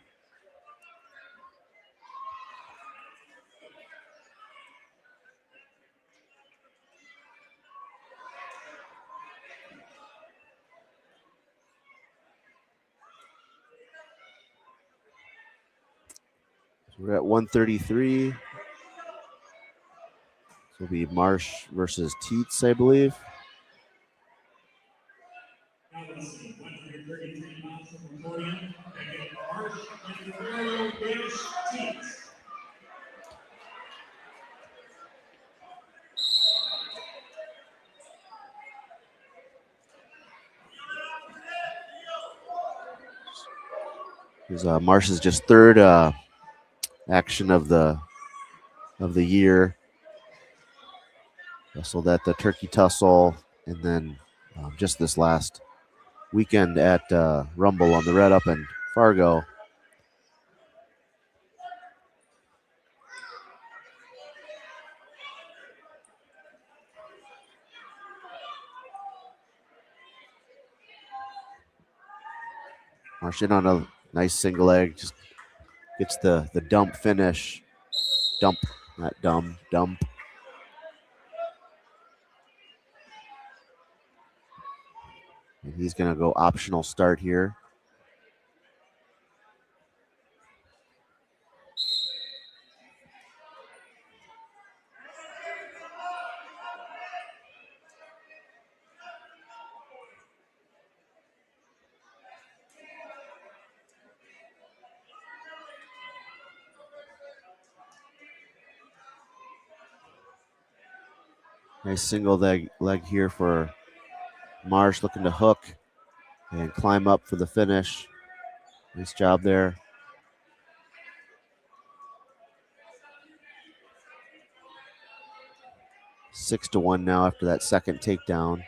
We're at 133. This will be Marsh versus Teets, I believe. Now wrestling 133 pounds from Waconia, again Marsh and Orono-Teats. Marsh's just third action of the year. Wrestled at the Turkey Tussle, and then just this last weekend at Rumble on the Red Up in Fargo. Marsh in on a nice single leg, just gets the dump finish. Dump, not dumb, dump. And he's going to go optional start here. Nice single leg here for Marsh, looking to hook and climb up for the finish. Nice job there. Six to 1 now after that second takedown.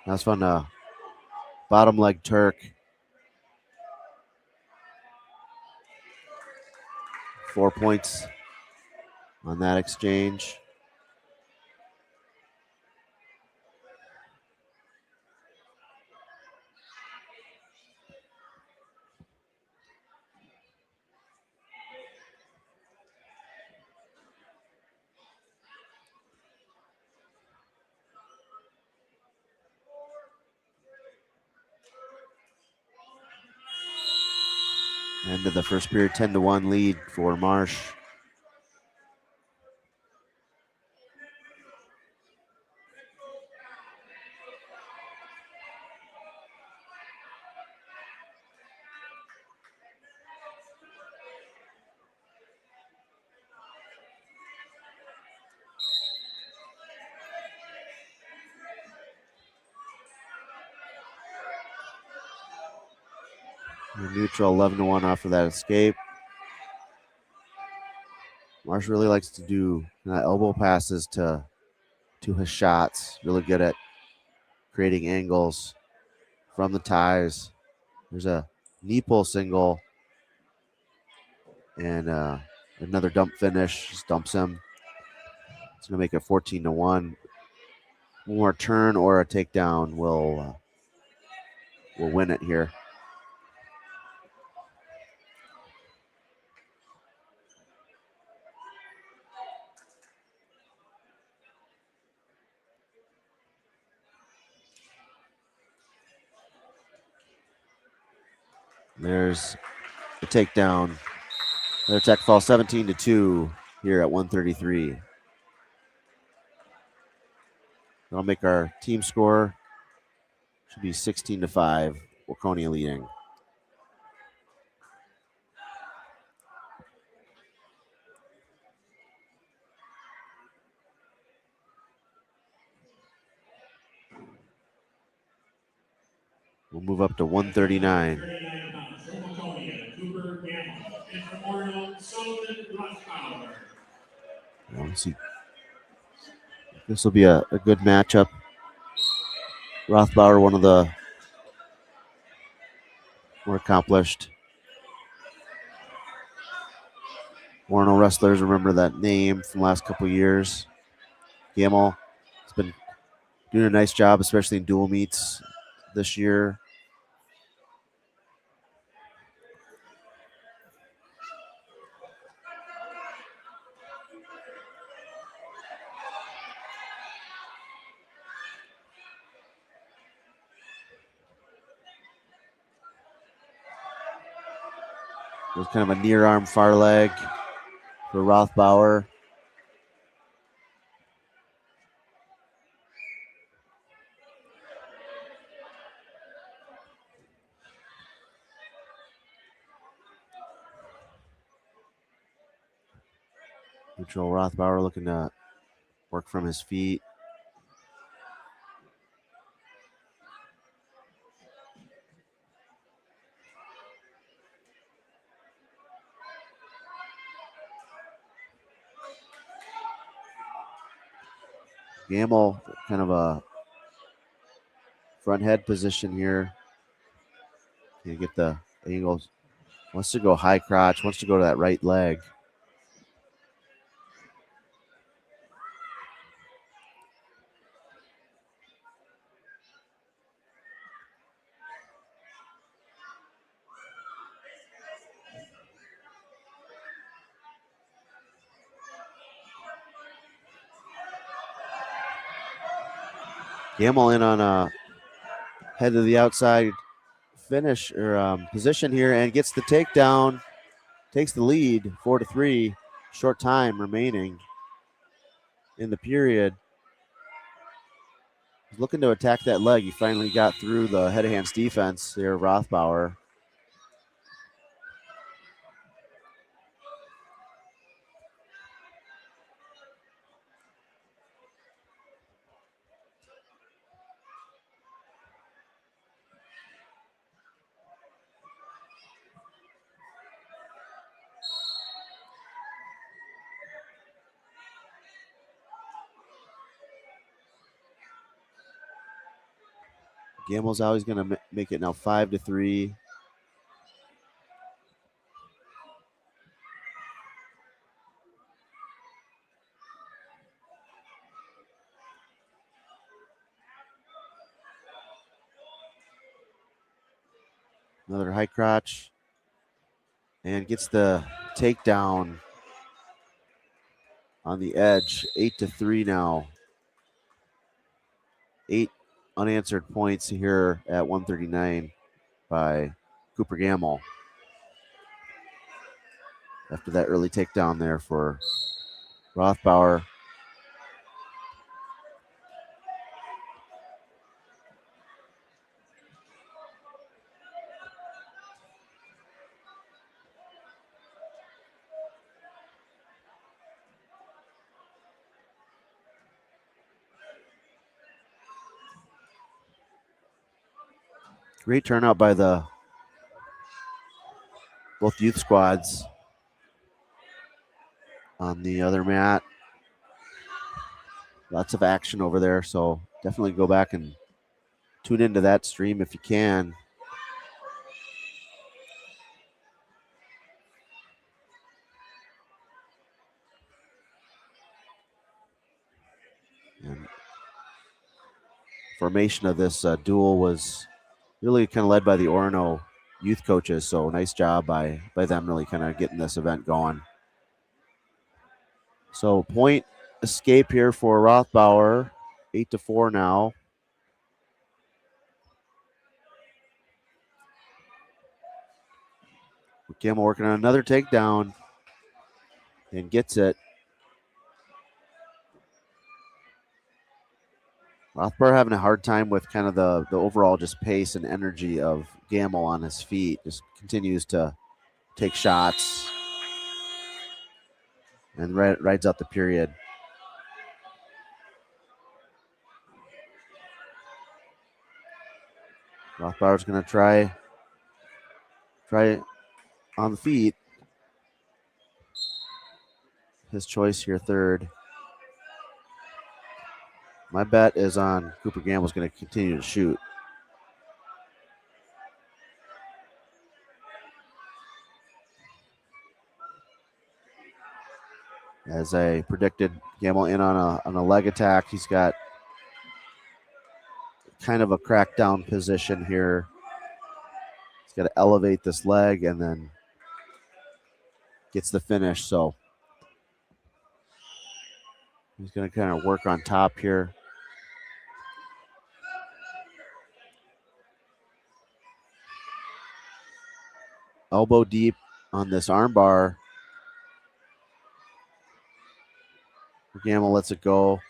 That's fun. Bottom leg Turk. 4 points on that exchange. End of the first period, 10 to 1 lead for Marsh. Neutral 11 to 1 off of that escape. Marsh really likes to do elbow passes to his shots. Really good at creating angles from the ties. There's a knee pull single and another dump finish. Just dumps him. It's gonna make it 14 to 1. One more turn or a takedown will win it here. There's the takedown. Their tech fall 17 to 2 here at 133. That'll make our team score. Should be 16 to 5. Waconia leading. We'll move up to 139. 39 pounds from Waconia, Cooper Gamma, and from Orono, Sullivan Rothbauer. Let's see. This will be a good matchup. Rothbauer, one of the more accomplished Orono wrestlers. Remember that name from the last couple of years. Gamel has been doing a nice job, especially in dual meets this year. was kind of a near arm far leg for Rothbauer. Neutral Rothbauer looking to work from his feet. Gamble, kind of a front head position here. Can't get the angles. Wants to go high crotch, wants to go to that right leg. Gamble in on a head to the outside finish or position here and gets the takedown, takes the lead 4-3. Short time remaining in the period. He's looking to attack that leg. He finally got through the head of hands defense here, Rothbauer. Gamble's always going to make it now 5-3. Another high crotch. And gets the takedown on the edge. 8-3 now. 8 unanswered points here at 139 by Cooper Gamble. After that early takedown there for Rothbauer. Great turnout by the both youth squads on the other mat. Lots of action over there, so definitely go back and tune into that stream if you can. And formation of this duel was really kind of led by the Orono youth coaches, so nice job by them really kind of getting this event going. So point escape here for Rothbauer, 8-4 now. Gamble working on another takedown and gets it. Rothbauer having a hard time with kind of the overall just pace and energy of Gamble on his feet. Just continues to take shots and rides out the period. Rothbauer's going to try on the feet. His choice here, third. My bet is on Cooper Gamble's going to continue to shoot. As I predicted, Gamble in on a leg attack. He's got kind of a crackdown position here. He's got to elevate this leg and then gets the finish. So he's going to kind of work on top here. Elbow deep on this armbar. Gamble lets it go.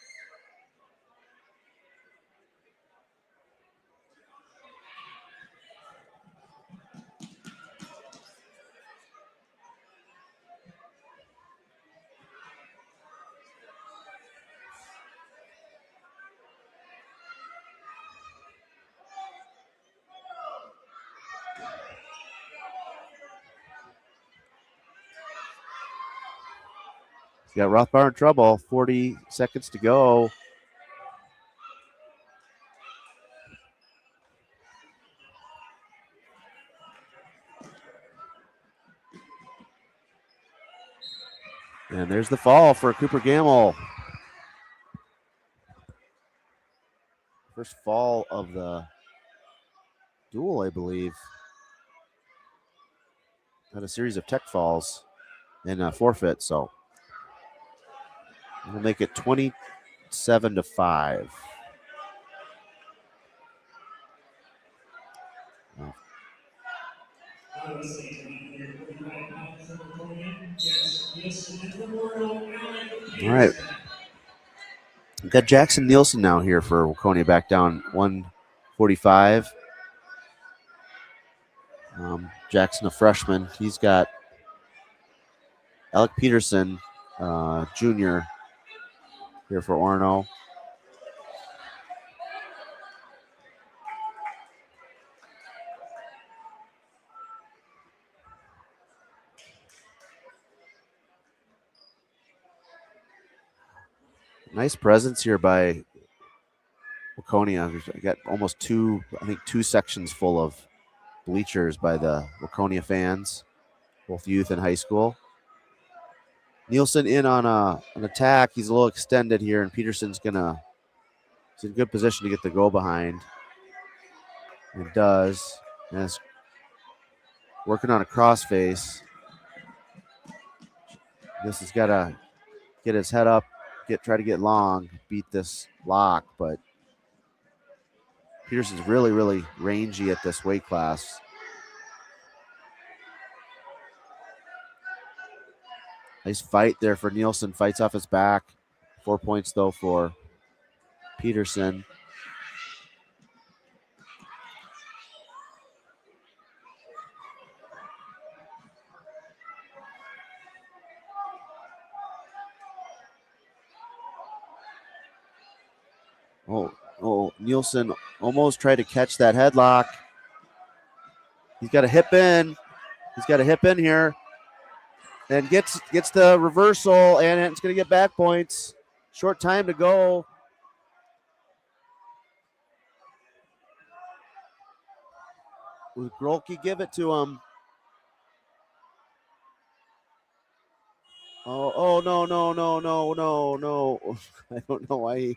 He's got Rothbard in trouble. 40 seconds to go. And there's the fall for Cooper Gamble. First fall of the duel, I believe. Had a series of tech falls and a forfeit, so we'll make it 27-5. All right. We've got Jackson Nielsen now here for Waconia, back down 145. Jackson, a freshman. He's got Alec Peterson, junior, here for Orono. Nice presence here by Waconia. I got almost two sections full of bleachers by the Waconia fans, both youth and high school. Nielsen in on an attack. He's a little extended here, and Peterson's he's in good position to get the go behind. And does. And is working on a crossface. This has got to get his head up, try to get long, beat this lock, but Peterson's really, really rangy at this weight class. Nice fight there for Nielsen. Fights off his back. 4 points, though, for Peterson. Oh, Nielsen almost tried to catch that headlock. He's got a hip in. Here. And gets the reversal, and it's going to get back points. Short time to go. Will Grolke give it to him? Oh, no. I don't know why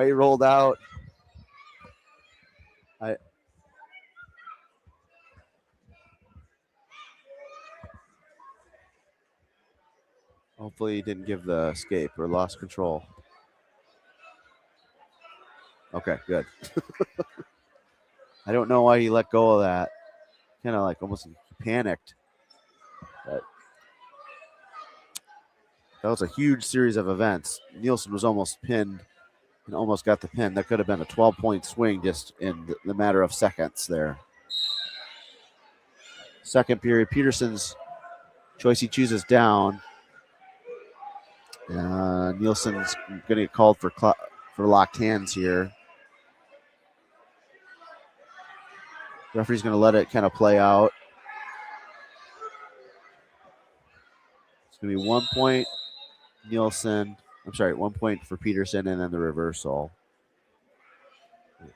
he rolled out. Hopefully he didn't give the escape or lost control. Okay, good. I don't know why he let go of that. Kind of like almost panicked. But that was a huge series of events. Nielsen was almost pinned and almost got the pin. That could have been a 12-point swing just in the matter of seconds there. Second period, Peterson's choice, he chooses down. Nielsen's going to get called for locked hands here. Referee's going to let it kind of play out. It's going to be 1 point Nielsen. 1 point for Peterson, and then the reversal. It's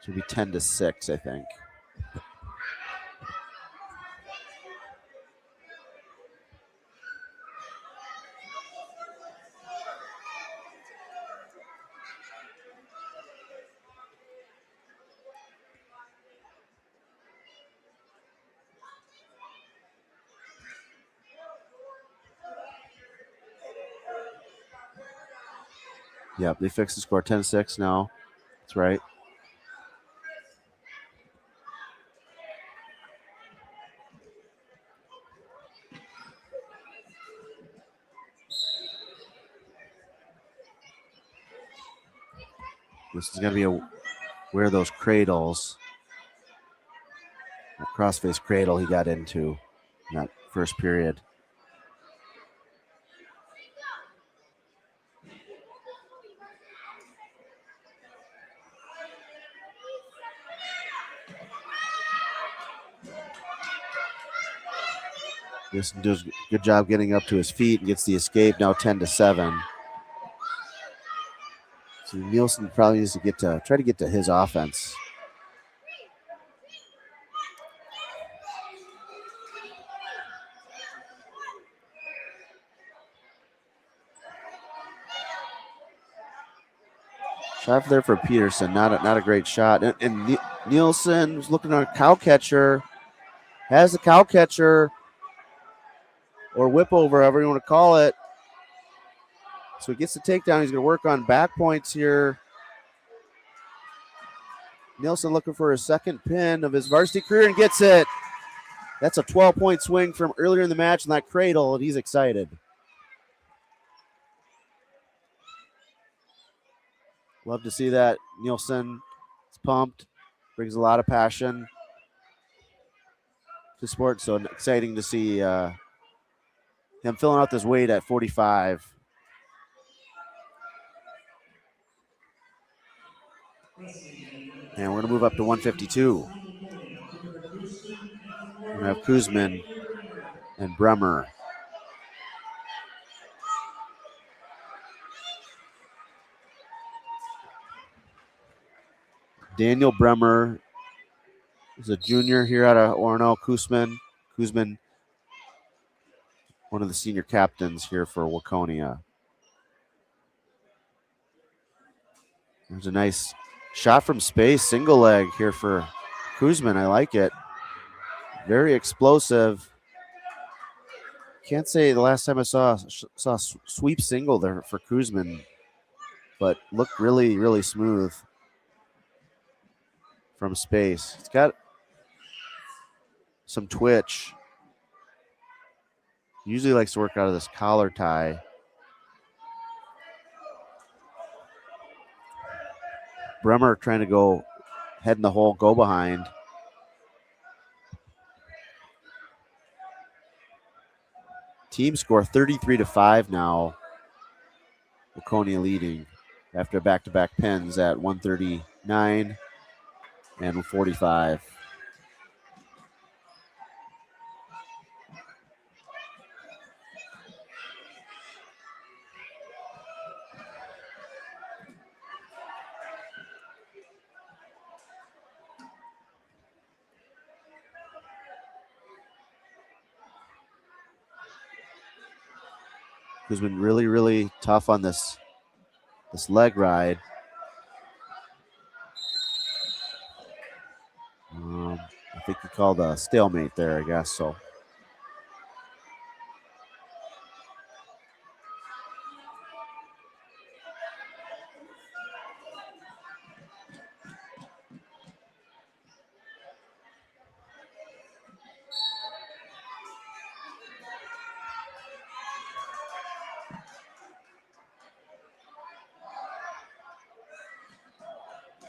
going to be 10-6, I think. Yep, they fixed the score 10-6 now. That's right. This is going to be wear those cradles. That crossface cradle he got into in that first period. This does a good job getting up to his feet and gets the escape. Now 10-7. So Nielsen probably needs to try to get to his offense. Shot there for Peterson, not a great shot. And Nielsen was looking at a cow catcher, has the cow catcher or whip over, however you want to call it. So he gets the takedown. He's going to work on back points here. Nielsen looking for his second pin of his varsity career and gets it. That's a 12-point swing from earlier in the match in that cradle, and he's excited. Love to see that. Nielsen is pumped, brings a lot of passion to sport. So exciting to see him filling out this weight at 45. And we're going to move up to 152. We're going to have Kuzmin and Bremer. Daniel Bremer is a junior here out of Orono. Kuzmin, one of the senior captains here for Waconia. There's a nice shot from space, single leg here for Kuzmin. I like it. Very explosive. Can't say the last time I saw a sweep single there for Kuzmin, but looked really, really smooth from space. It's got some twitch. Usually likes to work out of this collar tie. Bremer trying to go head in the hole, go behind. Team score 33-5 now. Waconia leading after back-to-back pins at 139 and 45. Who's been really, really tough on this leg ride. I think he called a stalemate there, I guess. So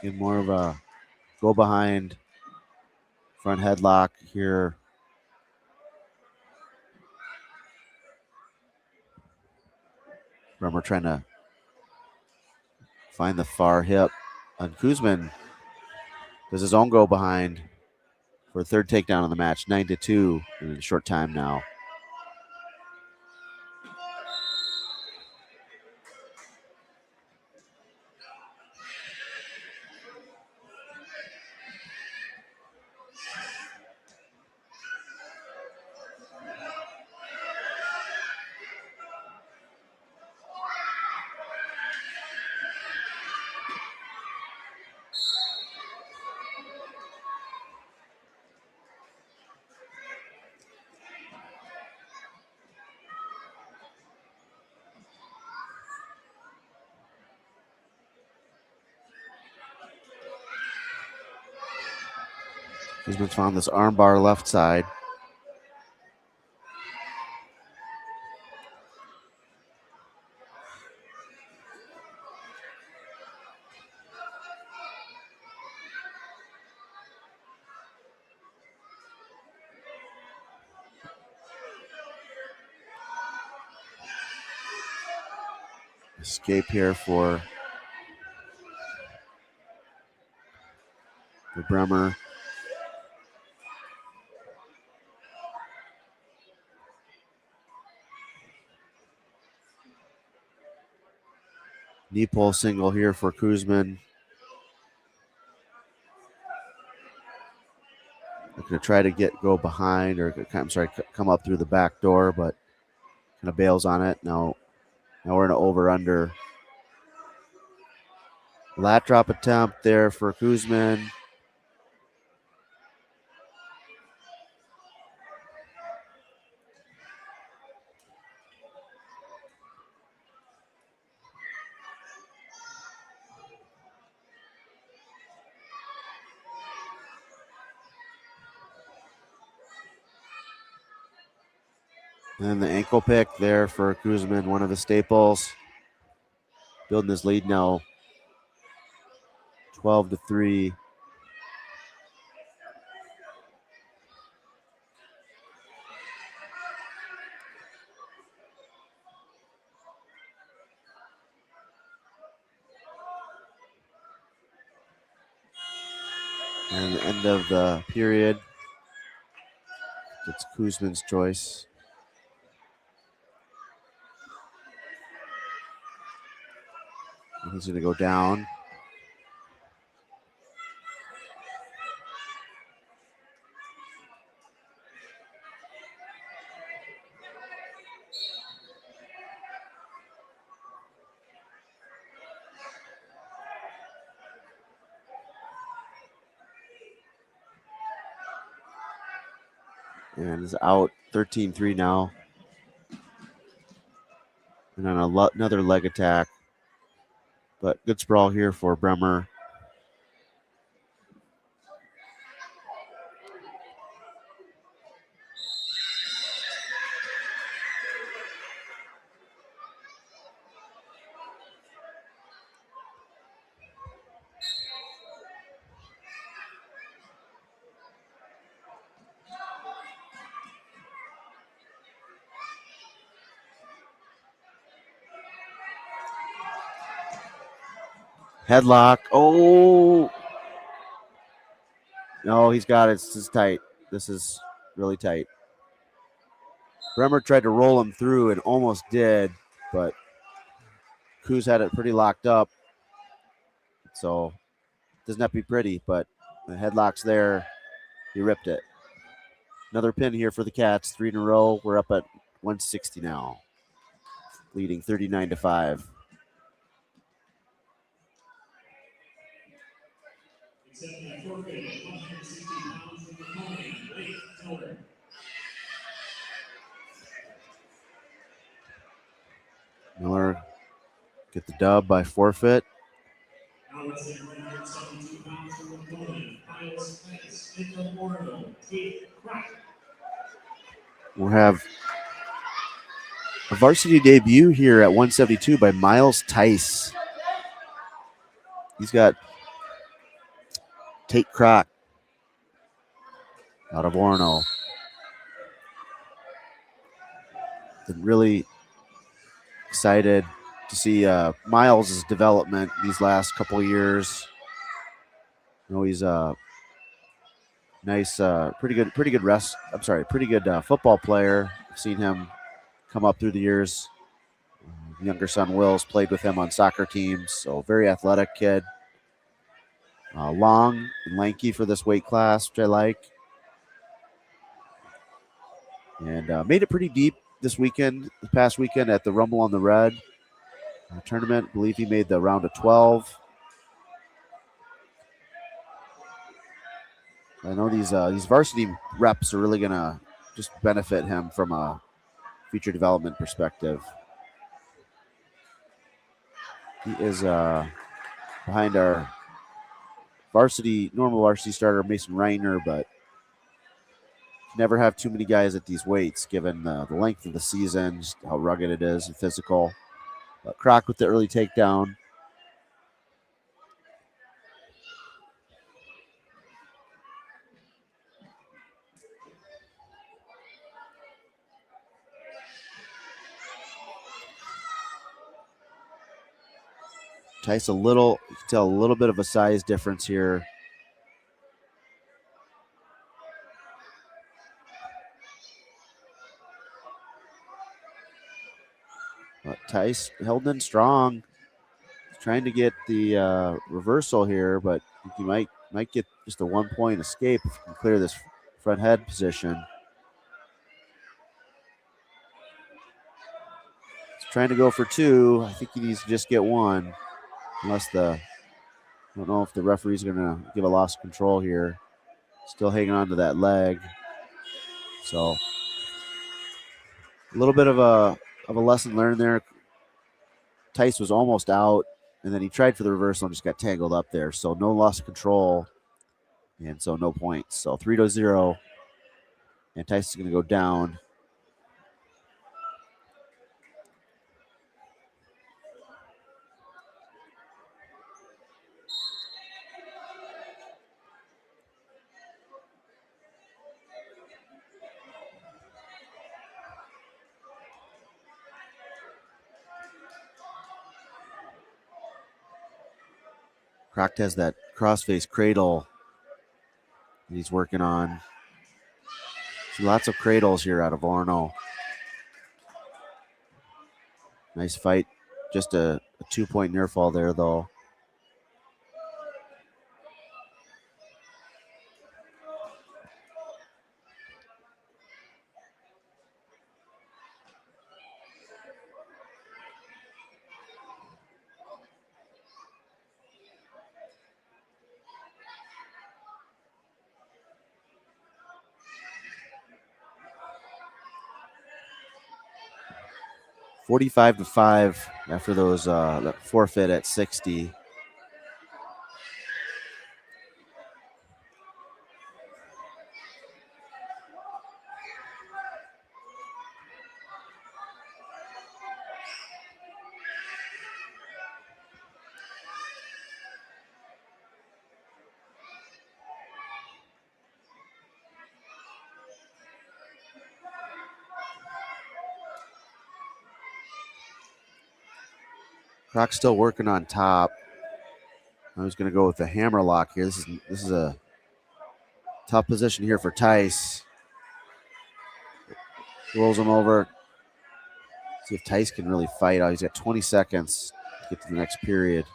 get more of a go behind front headlock here. Bremer trying to find the far hip. And Kuzmin does his own go behind for a third takedown on the match, 9-2 in a short time now. Kuzmin found this armbar left side. Escape here for Bremer. Knee pull single here for Kuzman. They're going to try to go behind, or come up through the back door, but kind of bails on it. Now we're in an over-under. Lat drop attempt there for Kuzman. And the ankle pick there for Kuzman, one of the staples. Building his lead now 12-3. And the end of the period, it's Kuzman's choice. And he's going to go down. And is out 13-3 now. And on another leg attack. But good sprawl here for Bremer. Headlock. Oh. No, he's got it. This is tight. This is really tight. Bremer tried to roll him through and almost did, but Kuz had it pretty locked up. So doesn't have to be pretty, but the headlock's there. He ripped it. Another pin here for the Cats. 3 in a row. We're up at 160 now, leading 39-5. Accepting a forfeit of 160 pounds from Waconia, Blake Tiller. Miller get the dub by forfeit. Now it's at 172 pounds from Waconia, Miles Tice, and from Orono, Tate Crack. We'll have a varsity debut here at 172 by Miles Tice. He's got Tate Crock out of Orono. Been really excited to see Miles' development these last couple of years. You know, he's a nice, pretty good football player. I've seen him come up through the years. Younger son Will's played with him on soccer teams, so very athletic kid. Long and lanky for this weight class, which I like. And made it pretty deep this past weekend at the Rumble on the Red tournament. I believe he made the round of 12. I know these varsity reps are really going to just benefit him from a future development perspective. He is behind our normal varsity starter, Mason Reiner, but never have too many guys at these weights given the length of the season, just how rugged it is and physical. But Croc with the early takedown. Tice you can tell a little bit of a size difference here. But Tice held in strong. He's trying to get the reversal here, but he might get just a 1 point escape if he can clear this front head position. He's trying to go for 2. I think he needs to just get 1. Unless I don't know if the referee's going to give a loss of control here. Still hanging on to that leg. So a little bit of a lesson learned there. Tice was almost out, and then he tried for the reversal and just got tangled up there. So no loss of control, and so no points. So 3-0, and Tice is going to go down. Crockett has that crossface cradle he's working on. See lots of cradles here out of Orono. Nice fight. Just a 2-point near fall there, though. $45-5 after those that forfeit at 60. Crock's still working on top. I was going to go with the hammer lock here. This is a tough position here for Tice. Rolls him over. See if Tice can really fight. Oh, he's got 20 seconds to get to the next period.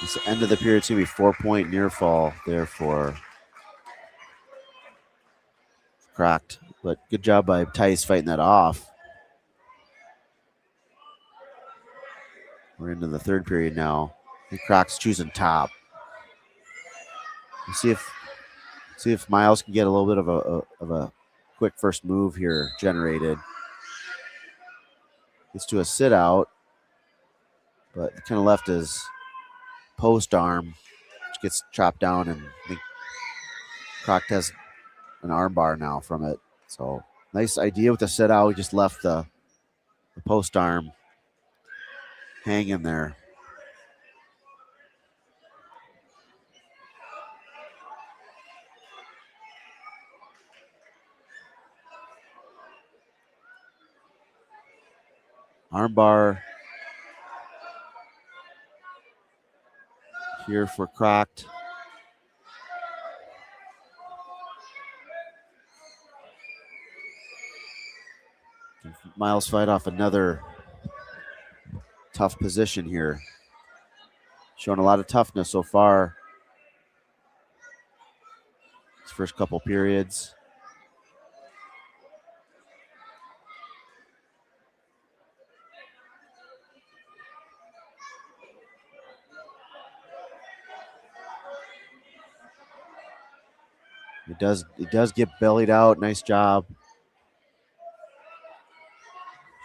This end of the period is going to be 4-point near fall there for Crockett. But good job by Tice fighting that off. We're into the third period now. I think Crockett's choosing top. Let's see if Miles can get a little bit of a quick first move here generated. Gets to a sit out, but kind of left his post arm, which gets chopped down, and I think Crockett has an arm bar now from it. So nice idea with the sit out. We just left the post arm hanging there. Arm bar here for Crockett. Miles fight off another tough position here. Showing a lot of toughness so far. His first couple periods. It does get bellied out. Nice job.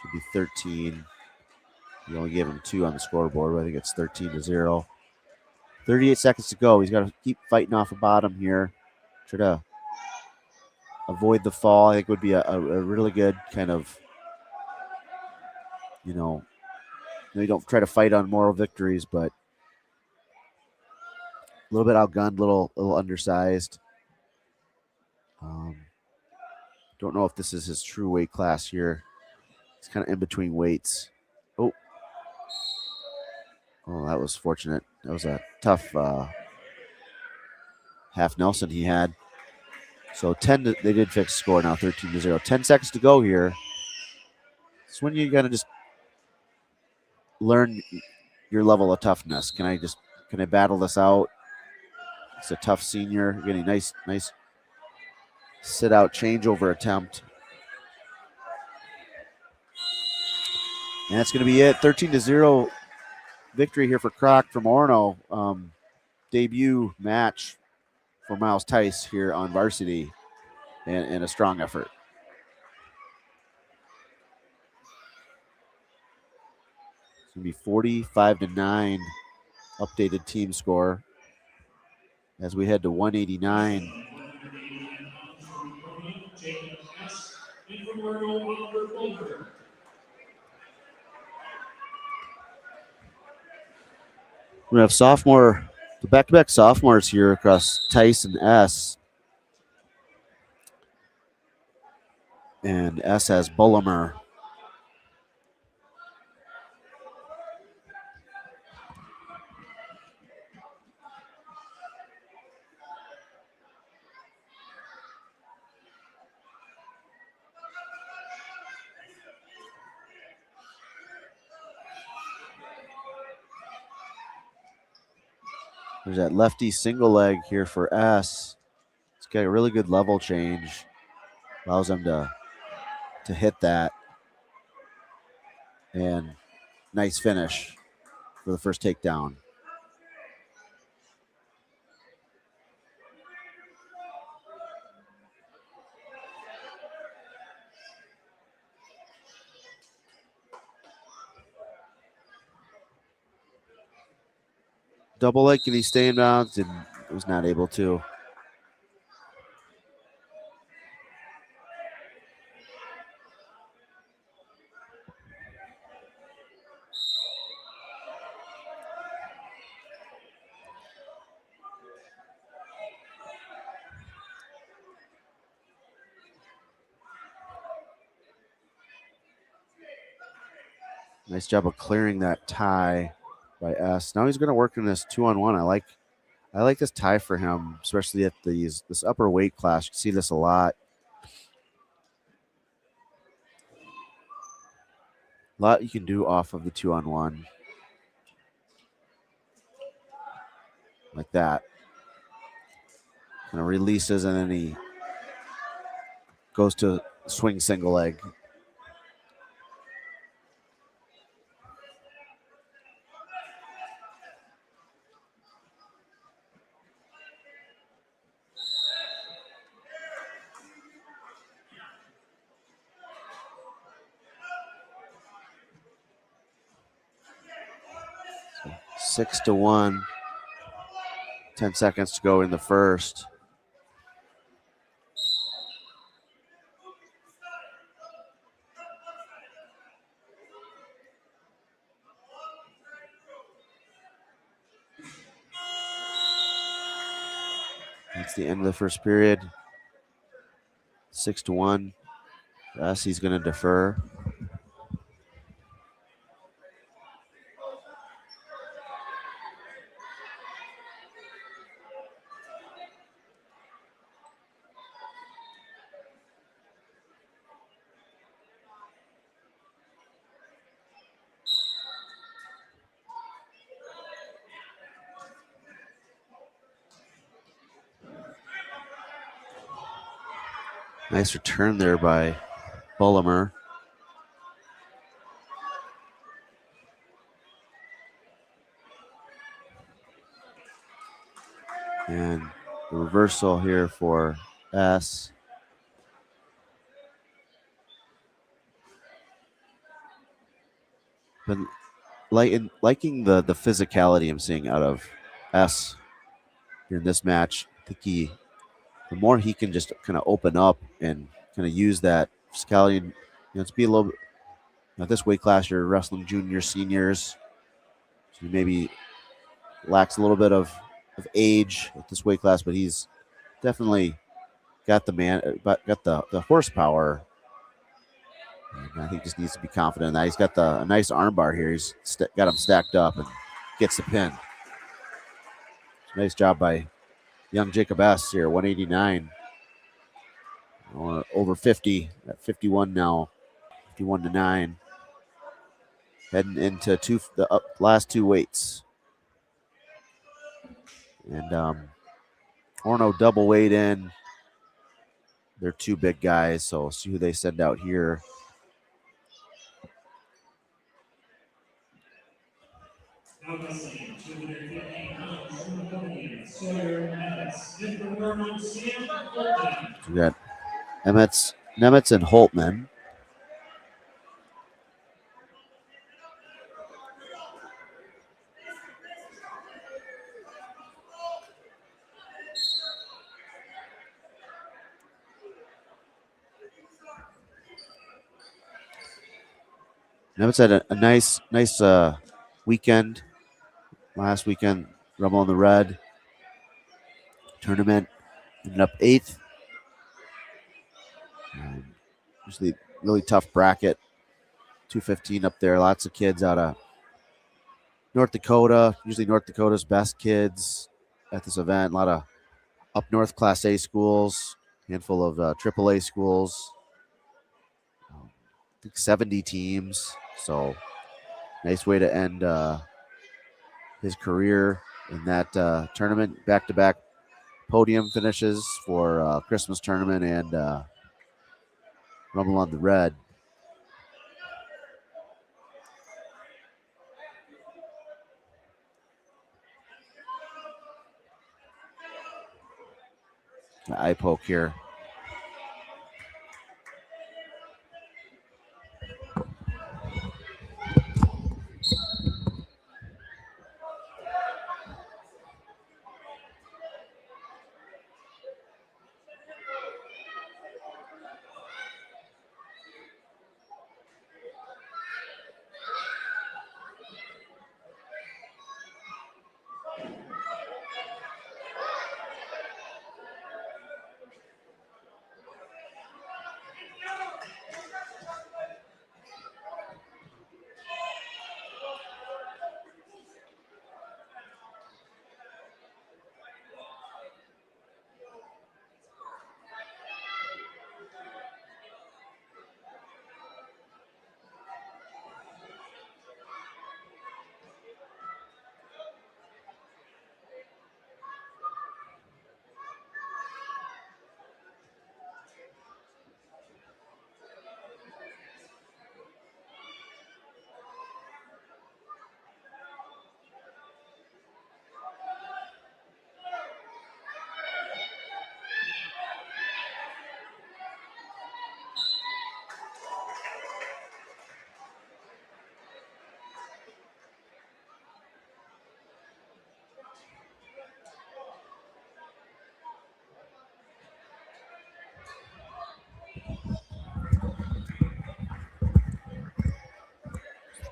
Should be 13. We only gave him 2 on the scoreboard, but I think it's 13-0. 38 seconds to go. He's got to keep fighting off the bottom here. Try to avoid the fall. I think would be a really good kind of, You don't try to fight on moral victories, but a little bit outgunned, little undersized. Don't know if this is his true weight class here. It's kind of in between weights. Oh, that was fortunate. That was a tough half Nelson he had. So 10, they did fix the score now, 13-0. 10 seconds to go here. It's when you gotta just learn your level of toughness. Can I battle this out? It's a tough senior. Getting nice sit out changeover attempt. And that's gonna be it. 13-0 victory here for Croc from Orono. Debut match for Miles Tice here on Varsity, and a strong effort. It's gonna be 45-9 updated team score as we head to 189. We have the back-to-back sophomores here across Tice and S. And S has Bullimer. There's that lefty single leg here for S. It's got a really good level change. Allows him to hit that. And nice finish for the first takedown. Double leg, can he stay in bounds? And was not able to. Nice job of clearing that tie by S. Now he's going to work in this 2-on-1. I like this tie for him, especially at this upper weight class. You see this a lot. A lot you can do off of the 2-on-1. Like that. Kind of releases and then he goes to swing single leg. So 6-1. 10 seconds to go in the first. That's the end of the first period. 6-1. S, he's going to defer. Nice return there by Bullimer. And the reversal here for S. Been liking the physicality I'm seeing out of S here in this match. I think the more he can just kind of open up and kind of use that physicality, and, to be a little bit Now, this weight class, you're wrestling juniors, seniors. So he maybe lacks a little bit of age at this weight class, but he's definitely got the horsepower. And I think just needs to be confident in that. He's got a nice arm bar here. He's got him stacked up and gets the pin. Nice job by young Jacob S. here, 189. Over 50 at 51 now, 51-9. Heading into the last two weights. And Orono double weight in. They're two big guys, so see who they send out here. Now wrestling 215 pounds from Waconia, Sawyer Nemitz, and from Orono, Sam Holtman. So we got Nemitz and Holtman. Nemitz had a nice weekend. Last weekend, Rumble in the Red tournament. Ended up 8th. Usually really tough bracket. 215 up there. Lots of kids out of North Dakota. Usually North Dakota's best kids at this event. A lot of up north Class A schools. Handful of AAA schools. I think 70 teams. So nice way to end his career in that tournament. Back-to-back podium finishes for Christmas tournament and Rumble on the Red. The eye poke here.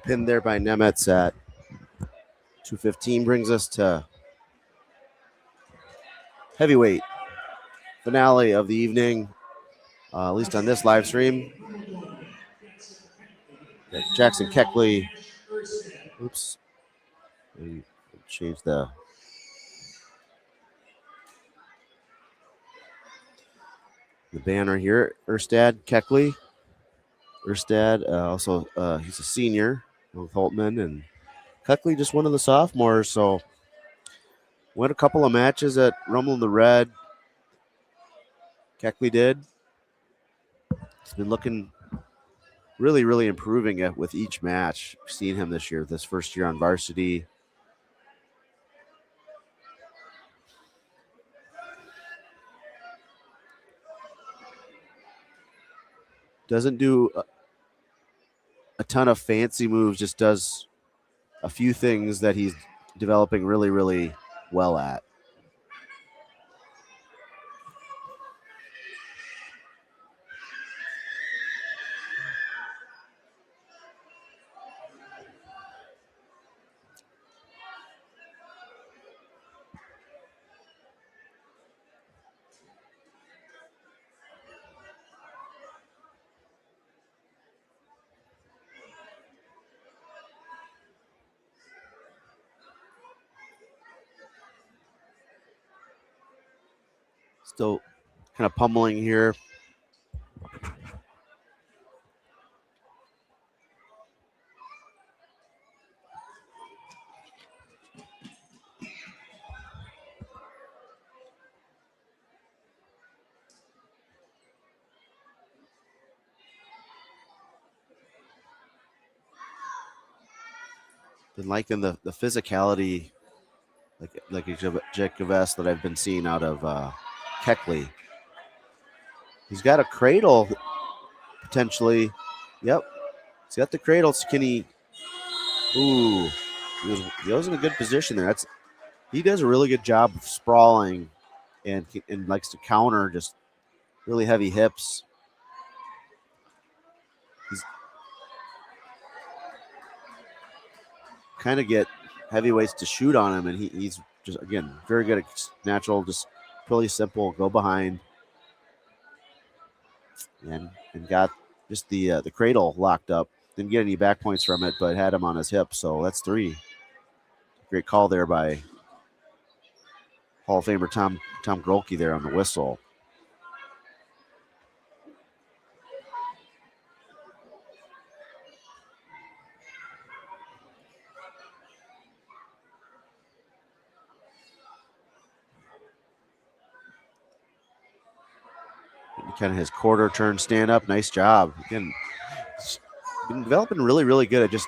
Pinned there by Nemitz at 215 brings us to heavyweight finale of the evening, at least on this live stream. Jackson Keckley. Oops. We changed the banner here. Erstad Keckley. Erstad, also he's a senior with Holtman, and Keckley just one of the sophomores, so went a couple of matches at Rumble in the Red. Keckley did. He's been looking really, really improving it with each match. We've seen him this year, this first year on varsity. Doesn't do a ton of fancy moves, just does a few things that he's developing really, really well at. Still kind of pummeling here. Been liking the physicality, like Jacobs that I've been seeing out of Keckley. He's got a cradle potentially. Yep, he's got the cradle. Can he? Ooh, he was in a good position there. He does a really good job of sprawling, and likes to counter just really heavy hips. He's kind of get heavyweights to shoot on him, and he's just, again, very good at natural, just really simple, go behind, and got just the cradle locked up. Didn't get any back points from it, but had him on his hip, so that's 3. Great call there by Hall of Famer Tom Grolke there on the whistle. Kind of his quarter turn stand up. Nice job. Again, been developing really, really good at just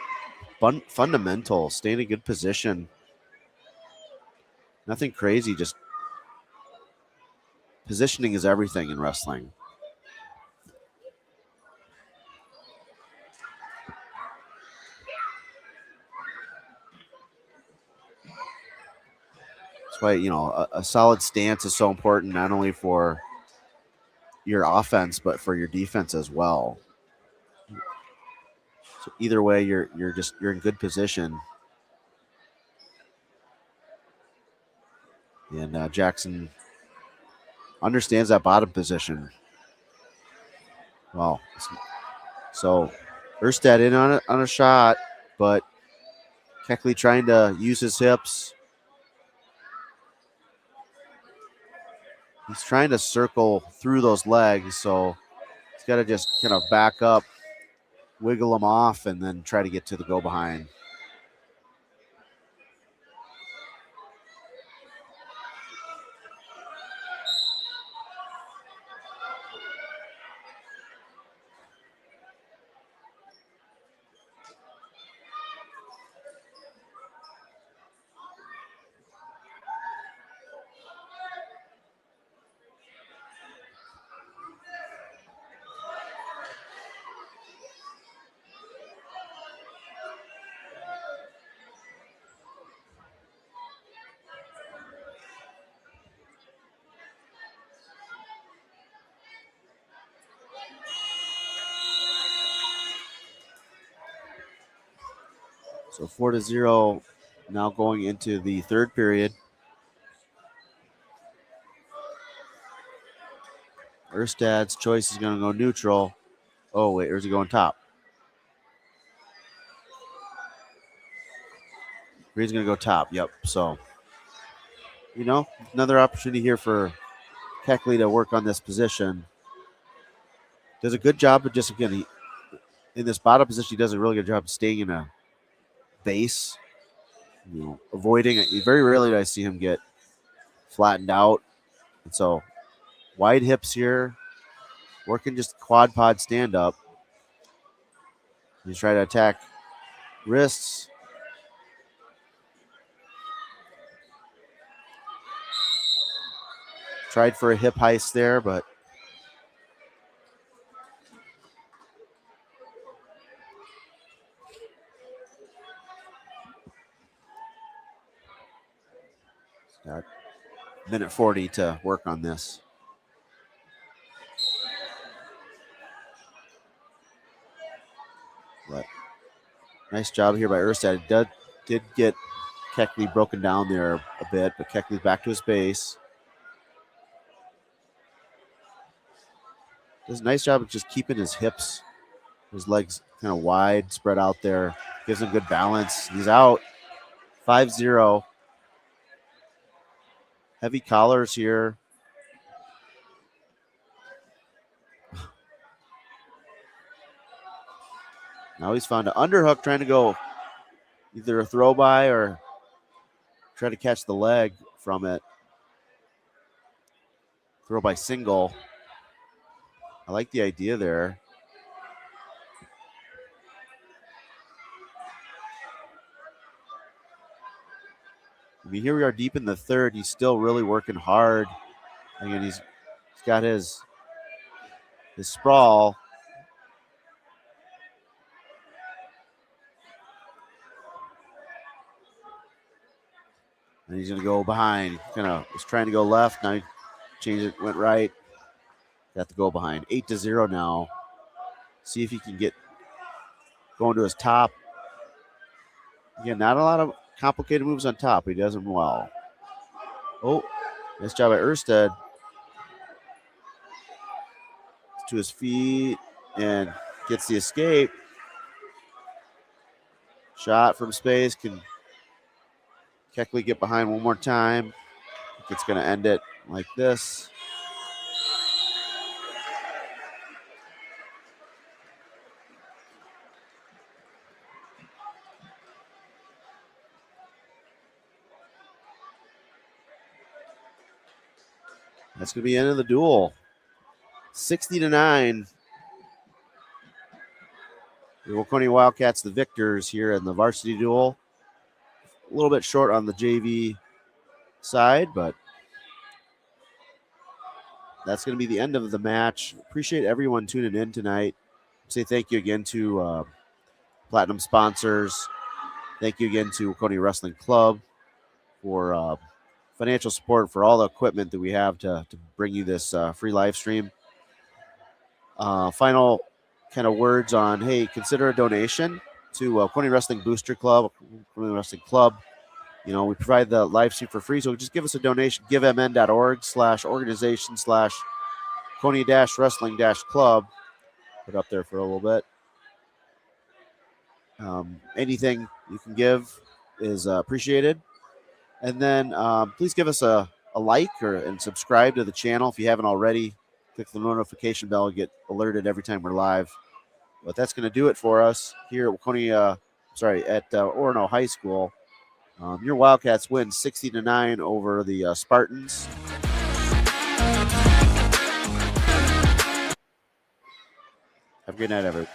fundamental, staying in good position. Nothing crazy, just positioning is everything in wrestling. That's why, a solid stance is so important, not only for your offense, but for your defense as well. So either way, you're in good position. And Jackson understands that bottom position. Well, so Erstad in on a shot, but Keckley trying to use his hips. He's trying to circle through those legs, so he's got to just kind of back up, wiggle them off, and then try to get to the go behind. So 4-0 now going into the third period. Erstad's choice is going to go neutral. Oh, wait, or is he going top? He's going to go top, yep. So, another opportunity here for Keckley to work on this position. Does a good job of just, again, in this bottom position, he does a really good job of staying in a base, avoiding it. Very rarely do I see him get flattened out. And so wide hips here, working just quad pod stand up. He's trying to attack wrists. Tried for a hip heist there, but got minute 40 to work on this. But nice job here by Erstad. Did get Keckley broken down there a bit, but Keckley's back to his base. Does a nice job of just keeping his hips, his legs kind of wide, spread out there. Gives him good balance. He's out. 5-0. Heavy collars here. Now he's found an underhook, trying to go either a throw by or try to catch the leg from it. Throw by single. I like the idea there. I mean, here we are deep in the third. He's still really working hard. Again, he's got his sprawl. And he's going to go behind. Kind of was trying to go left. Now he changed it, went right. Got to go behind. 8-0 now. See if he can get going to his top. Again, not a lot of complicated moves on top. He does them well. Oh, nice job by Erstead. To his feet and gets the escape. Shot from space. Can Keckley get behind one more time? It's going to end it like this. That's going to be the end of the duel. 60-9. The Waconia Wildcats, the victors here in the varsity duel. A little bit short on the JV side, but that's going to be the end of the match. Appreciate everyone tuning in tonight. Say thank you again to Platinum sponsors. Thank you again to Waconia Wrestling Club for financial support for all the equipment that we have to bring you this free live stream. Final kind of words on, hey, consider a donation to Waconia Wrestling Booster Club, Waconia Wrestling Club. You know, we provide the live stream for free, so just give us a donation, givemn.org/organization/Waconia-Wrestling-Club. Put up there for a little bit. Anything you can give is appreciated. And then please give us a like and subscribe to the channel if you haven't already. Click the notification bell and get alerted every time we're live. But that's going to do it for us here at Orono High School. Your Wildcats win 60-9 over the Spartans. Have a good night, everyone.